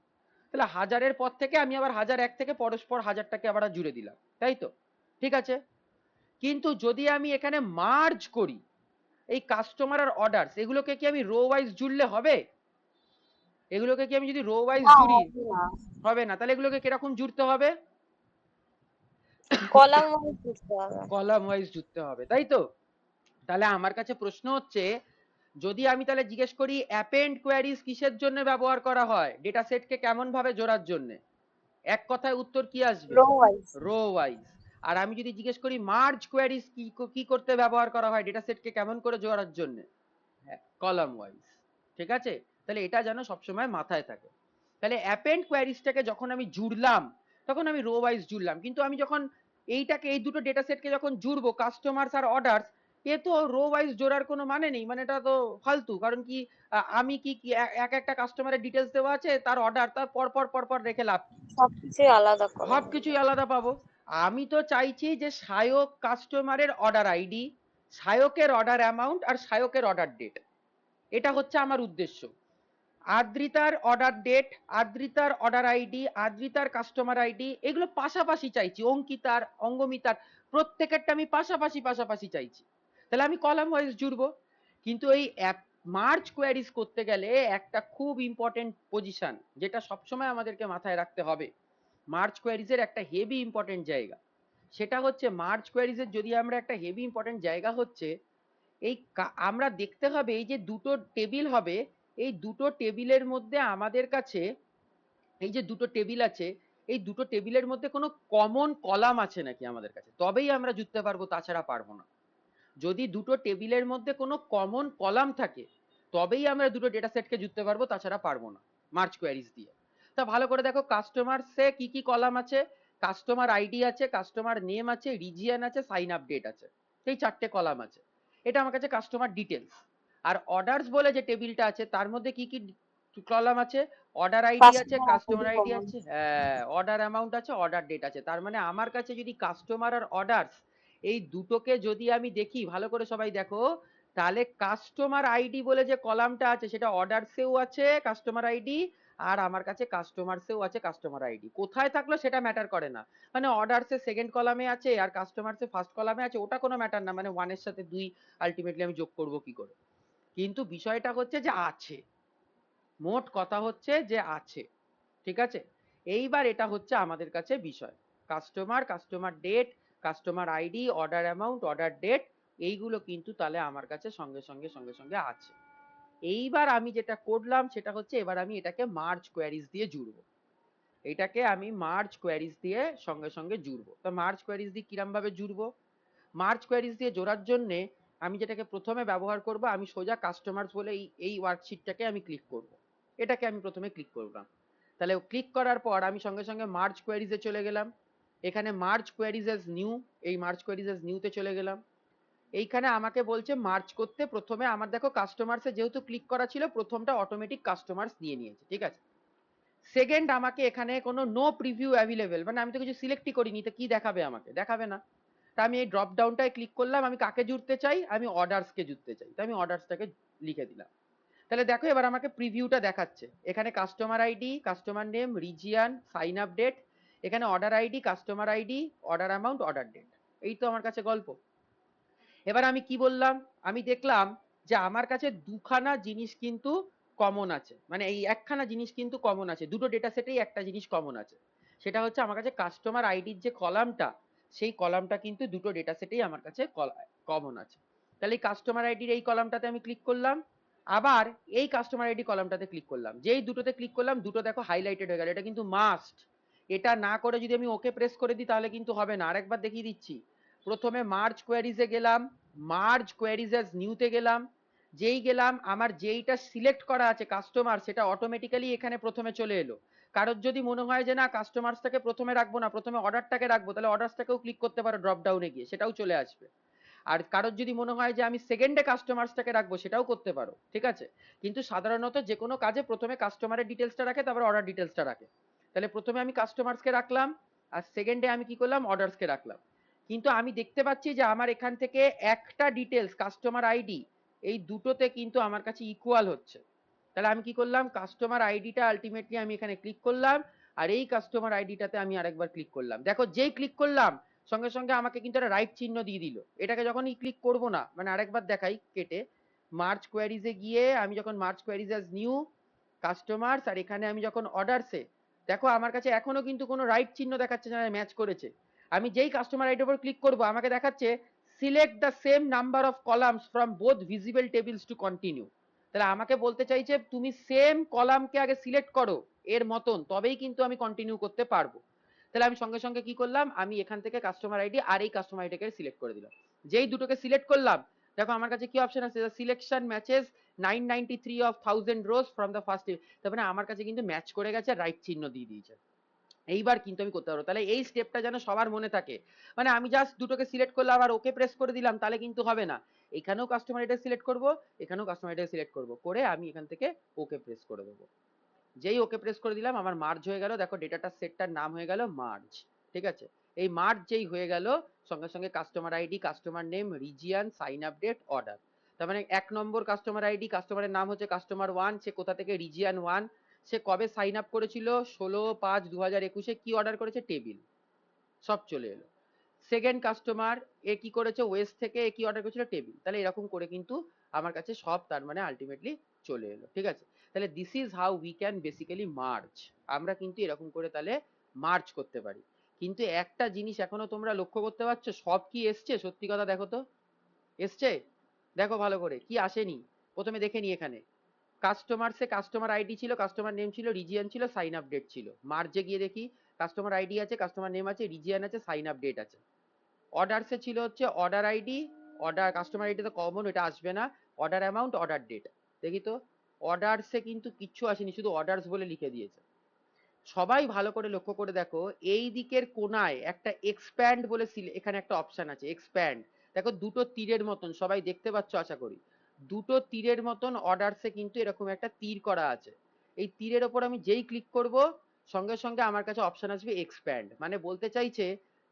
তাহলে 1000-এর পর থেকে আমি আবার 1001 থেকে পরস্পর 1000টাকে আবার জুড়ে দিলাম, তাই তো? ঠিক আছে। কিন্তু যদি আমি এখানে মার্জ করি, এই কাস্টমার আর অর্ডারস এগুলোকে কি আমি রো ওয়াইজ জুড়লে হবে? এগুলোকে কি আমি যদি রো ওয়াইজ না, জুড়ি? হবে না, হবে না। তাহলে এগুলোকে কিরকম জুড়তে হবে? কলাম ওয়াইজ বুঝতে হবে। কলাম ওয়াইজ জুড়তে হবে, তাই তো? তাহলে আমার কাছে প্রশ্ন হচ্ছে, যদি আমি তাহলে জিজ্ঞেস করি অ্যাপেন্ড কোয়ারিজ কিসের জন্য ব্যবহার করা হয়? ডেটা সেটকে কেমন ভাবে জোড়ার জন্য? এক কথায় উত্তর কি আসবে? Row wise. Row wise. আর আমি যদি জিজ্ঞেস করি মার্জ কোয়ারিজ কি করতে ব্যবহার করা হয় ডেটা সেটকে কেমন করে জোড়ার জন্য? Column wise. ঠিক আছে? তাহলে এটা যেন সবসময় মাথায় থাকে। তাহলে অ্যাপেন্ড কোয়ারিজটাকে যখন আমি জুড়লাম তখন আমি রো ওয়াইজ জুড়লাম, কিন্তু আমি যখন এইটাকে এই দুটো ডেটা সেটকে যখন জুড়বো কাস্টমার্স আর অর্ডার্স, এ তো রো ওয়াইজ জোড়ার কোনো মানে নেই, মানে এটা তো ফালতু। কারণ কি আমি কি এক একটা কাস্টমারের ডিটেলস দেওয়া আছে, তার অর্ডার, তার পর রেখে লাভ কি? সবকিছুই আলাদা করে সব নেবে। কিছুই আলাদা পাবো। আমি তো চাইছি যে সায়ক কাস্টমারের অর্ডার আইডি, সায়কের অর্ডার অ্যামাউন্ট আর সায়কের অর্ডার ডেট, এটা হচ্ছে আমার উদ্দেশ্য। আদ্রিতার অর্ডার ডেট, আদ্রিতার অর্ডার আইডি, আদ্রিতার কাস্টমার আইডি, এগুলো পাশাপাশি চাইছি। অঙ্কিতার, অঙ্গমিতার, প্রত্যেকেরটা আমি পাশাপাশি চাইছি। তাহলে আমি কলাম ওয়াইজ জুড়বো। কিন্তু এই মার্জ কোয়ারিজ করতে গেলে একটা খুব ইম্পর্টেন্ট পজিশন, যেটা সবসময় আমাদেরকে মাথায় রাখতে হবে, মার্জ কোয়ারিজের একটা হেভি ইম্পর্টেন্ট জায়গা, সেটা হচ্ছে মার্জ কোয়ারিজের যদি আমরা একটা হেভি ইম্পর্টেন্ট জায়গা হচ্ছে এই আমরা দেখতে হবে এই যে দুটো টেবিল হবে, এই দুটো টেবিলের মধ্যে আমাদের কাছে, এই যে দুটো টেবিল আছে, এই দুটো টেবিলের মধ্যে কোনো কমন কলাম আছে নাকি আমাদের কাছে, তবেই আমরা জুড়তে পারবো, তাছাড়া পারবো না। যদি দুটো টেবিলের মধ্যে কোনো কমন কলাম থাকে তবেই আমরা দুটো ডেটা সেটকে জুড়তে পারবো, তাছাড়া পারবো না মার্জ কোয়ারিজ দিয়ে। তা ভালো করে দেখো কাস্টমারসে কি কি কলাম আছে। কাস্টমার আইডি আছে, কাস্টমার নেম আছে, রিজিয়ন আছে, সাইন আপ ডেট আছে, এই চারটে কলাম আছে। এটা আমার কাছে কাস্টমার ডিটেলস। আর অর্ডারস বলে যে টেবিলটা আছে তার মধ্যে কি কি কলাম আছে? অর্ডার আইডি আছে, customer customer ID ID common. আছে, হ্যাঁ, অর্ডার অ্যামাউন্ট আছে, অর্ডার ডেট আছে। তার মানে আমার কাছে যদি কাস্টমার আর অর্ডারস এই দুটোকে যদি আমি দেখি, ভালো করে সবাই দেখো, তাহলে কাস্টমার আইডি বলে যে কলামটা আছে সেটা অর্ডারসেও আছে কাস্টমার আইডি, আর আমার কাছে কাস্টমারসেও আছে কাস্টমার আইডি। কোথায় থাকলো সেটা ম্যাটার করে না, মানে অর্ডারসে সেকেন্ড কলামে আছে আর কাস্টমারসে ফার্স্ট কলামে আছে, ওটা কোনো ম্যাটার না, মানে ওয়ানের সাথে দুই আলটিমেটলি আমি যোগ করব কি করে। কিন্তু বিষয়টা হচ্ছে যে আছে, মোট কথা হচ্ছে যে আছে। ঠিক আছে? এইবার এটা হচ্ছে আমাদের কাছে বিষয়, customer, customer date, customer ID, order amount, order date, এইগুলো কিন্তু তাহলে আমার কাছে সঙ্গে সঙ্গে আছে। এইবার আমি যেটা করলাম সেটা হচ্ছে এবার আমি এটাকে মার্জ কোয়ারিজ দিয়ে জুড়বো। এটাকে আমি মার্জ কোয়ারিজ দিয়ে সঙ্গে জুড়বো। তো মার্জ কোয়ারিজ দিয়ে কিরম ভাবে জুড়বো? মার্জ কোয়ারিজ দিয়ে জোড়ার জন্য আমি যেটাকে প্রথমে ব্যবহার করব, আমি সোজা কাস্টমার্স বলে এই ওয়ার্কশিটটাকে আমি ক্লিক করব। এটাকে আমি প্রথমে ক্লিক করলাম। তাহলে ক্লিক করার পর আমি সঙ্গে মার্জ কোয়ারিজে চলে গেলাম। এখানে মার্জ কোয়ারিজ এজ নিউ, এই মার্জ কোয়ারিজ এজ নিউতে চলে গেলাম। এইখানে আমাকে বলছে মার্জ করতে, প্রথমে আমার দেখো কাস্টমার্সে যেহেতু ক্লিক করা ছিল প্রথমটা অটোমেটিক কাস্টমার্স নিয়ে নিয়েছে, ঠিক আছে। সেকেন্ড আমাকে এখানে কোনো নো প্রিভিউ অ্যাভেলেবেল, মানে আমি তো কিছু সিলেক্টই করিনি, তো কি দেখাবে? আমাকে দেখাবে না। তা আমি এই ড্রপ ডাউনটায় ক্লিক করলাম, আমি কাকে জুড়তে চাই? আমি অর্ডারসকে জুড়তে চাই, তো আমি অর্ডারসটাকে লিখে দিলাম। তাহলে দেখো এবার আমাকে প্রিভিউটা দেখাচ্ছে, এখানে customer ID, customer name, region, sign up date, এখানে order ID, customer ID, order amount, order date, এই তো আমার কাছে গল্প। এবার আমি কি বললাম, আমি দেখলাম যে আমার কাছে দুখানা জিনিস কিন্তু কমন আছে, মানে এই একখানা জিনিস কিন্তু কমন আছে, দুটো ডেটা সেটেই একটা জিনিস কমন আছে। সেটা হচ্ছে আমার কাছে কাস্টমার আইডির যে কলামটা, সেই কলামটা কিন্তু দুটো ডেটা সেটেই আমার কাছে কমন আছে। তাহলে এই কাস্টমার আইডির এই কলামটাতে আমি ক্লিক করলাম, আবার এই কাস্টমার আইডি কলামটাতে ক্লিক করলাম। যেই দুটোতে ক্লিক করলাম দুটো দেখো হাইলাইটেড হয়ে গেল, এটা কিন্তু মাস্ট। এটা না করে যদি আমি ওকে প্রেস করে দিই তাহলে কিন্তু হবে না। আরেকবার দেখিয়ে দিচ্ছি, প্রথমে মার্জ কোয়ারিজে গেলাম, মার্জ কোয়ারিজ এজ নিউতে গেলাম, যেই গেলাম আমার যেইটা সিলেক্ট করা আছে কাস্টমার, সেটা অটোমেটিক্যালি এখানে প্রথমে চলে এলো। কারোর যদি মনে হয় যে না কাস্টমার্সটাকে প্রথমে রাখবো না, প্রথমে অর্ডারটাকে রাখবো, তাহলে অর্ডারটাকেও ক্লিক করতে পারো ড্রপ ডাউনে গিয়ে, সেটাও চলে আসবে। আর কারোর যদি মনে হয় যে আমি সেকেন্ডে কাস্টমার্সটাকে রাখবো, সেটাও করতে পারো, ঠিক আছে। কিন্তু সাধারণত যে কোনো কাজে প্রথমে কাস্টমারের ডিটেলসটা রাখে, তারপর অর্ডার ডিটেলসটা রাখে। তাহলে প্রথমে আমি কাস্টমার্সকে রাখলাম, আর সেকেন্ডে আমি কি করলাম? অর্ডার্সকে রাখলাম। কিন্তু আমি দেখতে পাচ্ছি যে আমার এখান থেকে একটা ডিটেলস কাস্টমার আইডি, এই দুটোতে কিন্তু আমার কাছে ইকুয়াল হচ্ছে। তাহলে আমি কি করলাম? কাস্টমার আইডিটা আলটিমেটলি আমি এখানে ক্লিক করলাম, আর এই কাস্টমার আইডিটাতে আমি আরেকবার ক্লিক করলাম। দেখো যেই ক্লিক করলাম সঙ্গে সঙ্গে আমাকে কিন্তু একটা রাইট চিহ্ন দিয়ে দিল। এটাকে যখনই ক্লিক করব না, মানে আরেকবার দেখাই কেটে, মার্চ কোয়ারিজে গিয়ে আমি যখন merge queries as new customers, আর এখানে আমি যখন অর্ডারসে, দেখো আমার কাছে এখনো কিন্তু কোনো রাইট চিহ্ন দেখাচ্ছে না ম্যাচ করেছে। আমি যেই কাস্টমার আইডির উপর ক্লিক করব আমাকে দেখাচ্ছে select the same number of columns from both visible tables to continue. তাহলে আমাকে বলতে চাইছে তুমি সেম কলামকে আগে সিলেক্ট করো এর মতন, তবেই কিন্তু আমি কন্টিনিউ করতে পারবো। তাহলে আমি সঙ্গে সঙ্গে কি করলাম, আমি এখান থেকে কাস্টমার আইডি আর এই কাস্টমার আইডিকে সিলেক্ট করে দিলাম। যেই দুটোকে সিলেক্ট করলাম, দেখো আমার কাছে কি অপশন আছে, selection matches 993 of 1000 rose from the first. তার মানে আমার কাছে কিন্তু ম্যাচ করে গেছে, রাইট চিহ্ন দিয়ে দিয়েছে। এইবার কিন্তু আমি করতে পারবো। তাহলে এই স্টেপটা যেন সবার মনে থাকে। মানে আমি জাস্ট দুটোকে সিলেক্ট করলাম আর ওকে প্রেস করে দিলাম, তাহলে কিন্তু হবে না। এখানেও কাস্টমার আইডি সিলেক্ট করব, এখানেও কাস্টমার আইডি সিলেক্ট করব, করে আমি এখান থেকে ওকে প্রেস করে দেবো। যেই ওকে প্রেস করে দিলাম আমার মার্জ হয়ে গেল। দেখো ডেটাটা সেটটার নাম হয়ে গেল মার্জ। ঠিক আছে, এই মার্জ যেই হয়ে গেল, সঙ্গে সঙ্গে customer ID, customer name, region, sign up date, order. তার মানে 1 নম্বর কাস্টমার আইডি, কাস্টমারের নাম হচ্ছে কাস্টমার 1, সে কোথা থেকে, রিজিয়ন 1, সে কবে সাইন আপ করেছিল 16/5/2021, কি অর্ডার করেছে, টেবিল, সব চলে এলো। সেকেন্ড কাস্টমার, এ কি করেছে, ওয়েস্ট থেকে, এ কি অর্ডার করেছিল, টেবিল। তাহলে এরকম করে কিন্তু আমার কাছে সব তার মানে আলটিমেটলি চলে এলো। ঠিক আছে, তাহলে this is how we can basically merge. আমরা কিন্তু এরকম করে তাহলে মার্জ করতে পারি। কিন্তু একটা জিনিস এখনো তোমরা লক্ষ্য করতে পারছো, সব কি এসছে, সত্যি কথা দেখো তো, এসছে? দেখো ভালো করে, কি আসেনি প্রথমে দেখে নি। এখানে কাস্টমারসে কাস্টমার আইডি ছিল, কাস্টমার নেম ছিল, রিজিয়ন ছিল, সাইন আপ ডেট ছিল। মার্জে গিয়ে দেখি কাস্টমার আইডি আছে, কাস্টমার নেম আছে, রিজিয়ন আছে, সাইন আপ ডেট আছে। অর্ডারসে ছিল হচ্ছে order ID, order, customer ID তো কমন, এটা আসবে না, অর্ডার অ্যামাউন্ট, অর্ডার ডেট। দেখি তো, অর্ডারসে কিন্তু কিচ্ছু আসেনি, শুধু অর্ডারস বলে লিখে দিয়েছে। সবাই ভালো করে লক্ষ্য করে দেখো, এই দিকের কোনায় একটা এক্সপ্যান্ড বলে এখানে একটা অপশন আছে, এক্সপ্যান্ড। দেখো দুটো তীরের মতন, সবাই দেখতে পাচ্ছ আশা করি, দুটো তীরের মতন অর্ডারসে কিন্তু এরকম একটা তীর করা আছে। এই তীরের ওপর আমি যেই ক্লিক করব, সঙ্গে সঙ্গে আমার কাছে অপশন আসবে এক্সপ্যান্ড। মানে বলতে চাইছে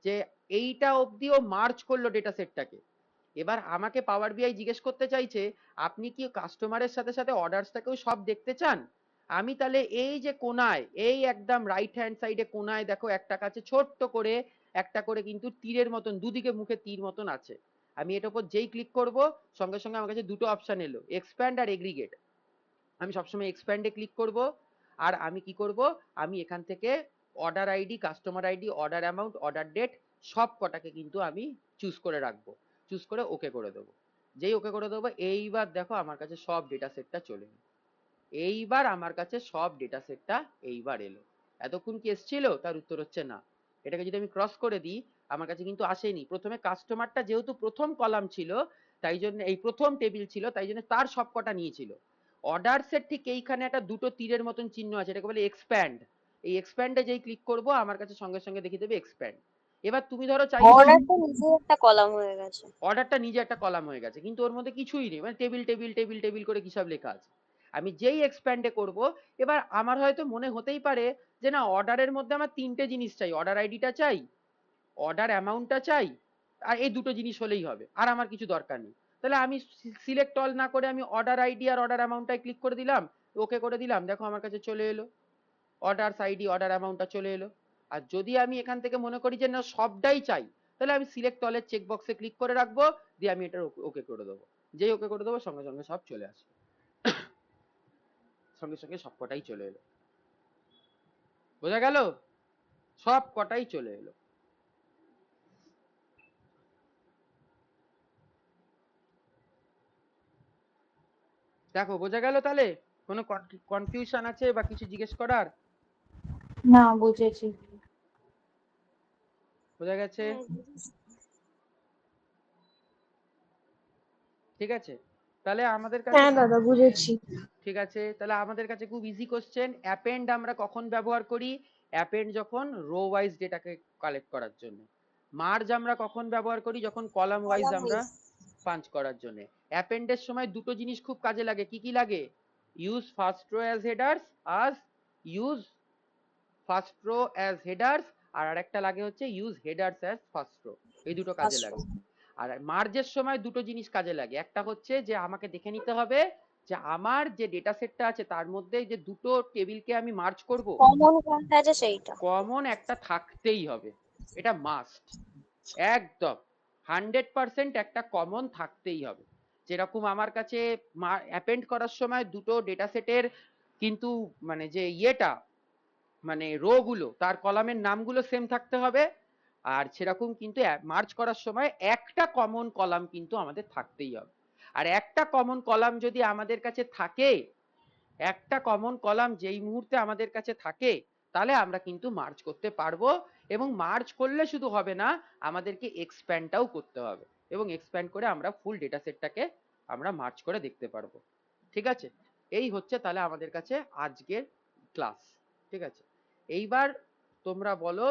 যে এইটা অবধিও মার্চ করলো ডেটা সেটটাকে। এবার আমাকে পাওয়ার বিআই জিজ্ঞেস করতে চাইছে আপনি কি কাস্টমারের সাথে সাথে অর্ডারসটাকেও সব দেখতে চান। আমি তাহলে এই যে কোনায়, এই একদম রাইট হ্যান্ড সাইডে কোনায় দেখো একটা কাছে ছোট্ট করে একটা করে কিন্তু তীরের মতন, দুদিকে মুখে তীর মতন আছে। আমি এটার উপর যেই ক্লিক করব, সঙ্গে সঙ্গে আমার কাছে দুটো অপশন এলো, এক্সপ্যান্ড আর এগ্রিগেট। আমি সবসময় এক্সপ্যান্ডে ক্লিক করব। আর আমি কি করব, আমি এখান থেকে order ID, customer ID, order amount, order date সব কটাকে কিন্তু আমি চুজ করে রাখবো, চুজ করে ওকে করে দেবো। যেই ওকে করে দেবো, এইবার দেখো আমার কাছে সব ডেটা সেটটা চলে এলো। এইবার আমার কাছে সব ডেটা সেটটা এইবার এলো। এতক্ষণ কি এসছিল, তার উত্তর হচ্ছে না। এটাকে যদি আমি ক্রস করে দিই, আমার কাছে কিন্তু আসেনি। প্রথমে কাস্টমারটা যেহেতু প্রথম কলাম ছিল, তাই জন্য এই প্রথম টেবিল ছিল, তাই জন্য তার সব কটা নিয়েছিল। অর্ডারসের ঠিক এইখানে একটা দুটো তীরের মতন চিহ্ন আছে, এটাকে বলে এক্সপ্যান্ড। এই এক্সপ্যান্ডে যেই ক্লিক করব, আমার কাছে সঙ্গে সঙ্গে দেখিয়ে দেবে এক্সপ্যান্ড। এবার তুমি ধরো চাইছো, অর্ডারটা নিজে একটা কলাম হয়ে গেছে। অর্ডারটা নিজে একটা কলাম হয়ে গেছে, কিন্তু ওর মধ্যে কিছুই নেই, মানে টেবিল টেবিল টেবিল টেবিল করে কি সব লেখা আছে। আমি যেই এক্সপ্যান্ডে করব, এবার আমার হয়তো মনে হতেই পারে যে না, অর্ডারের মধ্যে আমার তিনটে জিনিস চাই, অর্ডার আইডিটা চাই, অর্ডার অ্যামাউন্টটা চাই, আর এই দুটো জিনিস হলেই হবে, আর আমার কিছু দরকার নেই। তাহলে আমি সিলেক্ট অল না করে আমি অর্ডার আইডি আর অর্ডার অ্যামাউন্টটাই ক্লিক করে দিলাম, ওকে করে দিলাম। দেখো আমার কাছে চলে এলো অর্ডার আইডি, অর্ডার অ্যামাউন্টটা চলে এলো। আর যদি আমি এখান থেকে মনে করি যে না সবটাই চাই, তাহলে আমি সিলেক্ট অলের চেক বক্সে ক্লিক করে রাখবো, দিয়ে আমি এটা ওকে করে দেবো। যেই ওকে করে দেবো, সঙ্গে সঙ্গে সব চলে আসবে, সঙ্গে সঙ্গে সব কটাই চলে এলো। বোঝা গেল, সব কটাই চলে এলো। দেখো বোঝা গেল তাহলে, কোনো কনফিউশন আছে বা কিছু জিজ্ঞেস করার? না, বুঝেছি। বোঝা গেছে? ঠিক আছে, তাহলে আমাদের কাছে, হ্যাঁ দাদা বুঝেছি। ঠিক আছে, তাহলে আমাদের কাছে খুব ইজি কোশ্চেন, অ্যাপেন্ড আমরা কখন ব্যবহার করি, অ্যাপেন্ড যখন রো ওয়াইজ ডেটাকে কালেক্ট করার জন্য। মার্জ আমরা কখন ব্যবহার করি, যখন কলাম ওয়াইজ কলাম আমরা পাঞ্চ করার জন্য। অ্যাপেন্ডের সময় দুটো জিনিস খুব কাজে লাগে, কি কি লাগে, use first row as headers, আজ use first row as headers, আর আরেকটা লাগে হচ্ছে use headers as first row. এই দুটো কাজে লাগে। আর মার্জের সময় দুটো জিনিস কাজে লাগে, একটা হচ্ছে যে আমাকে দেখে নিতে হবে যে আমার যে ডেটা সেটটা আছে তার মধ্যে যে দুটো টেবিলকে আমি মার্জ করব, কমন কোনটা আছে সেইটা। কমন একটা থাকতেই হবে, এটা মাস্ট। একদম 100% একটা কমন থাকতেই হবে। যেরকম আমার কাছে অ্যাপেন্ড করার সময় দুটো ডেটা সেটের কিন্তু মানে যে ইয়েটা মানে রো গুলো তার কলামের নামগুলো সেম থাকতে হবে, আর সেরকম কিন্তু মার্চ করার সময় একটা কমন কলাম কিন্তু আমাদের থাকতেই হবে। আর একটা কমন কলাম যদি আমাদের কাছে থাকে, একটা কমন কলাম যেই মুহূর্তে আমাদের কাছে থাকে, তাহলে আমরা কিন্তু মার্চ করতে পারবো। এবং মার্চ করলে শুধু হবে না, আমাদেরকে এক্সপ্যান্ডটাও করতে হবে, এবং এক্সপ্যান্ড করে আমরা ফুল ডেটা সেটটাকে আমরা মার্চ করে দেখতে পারবো। ঠিক আছে, এই হচ্ছে তাহলে আমাদের কাছে আজকের ক্লাস। ঠিক আছে, এইবার তোমরা বলো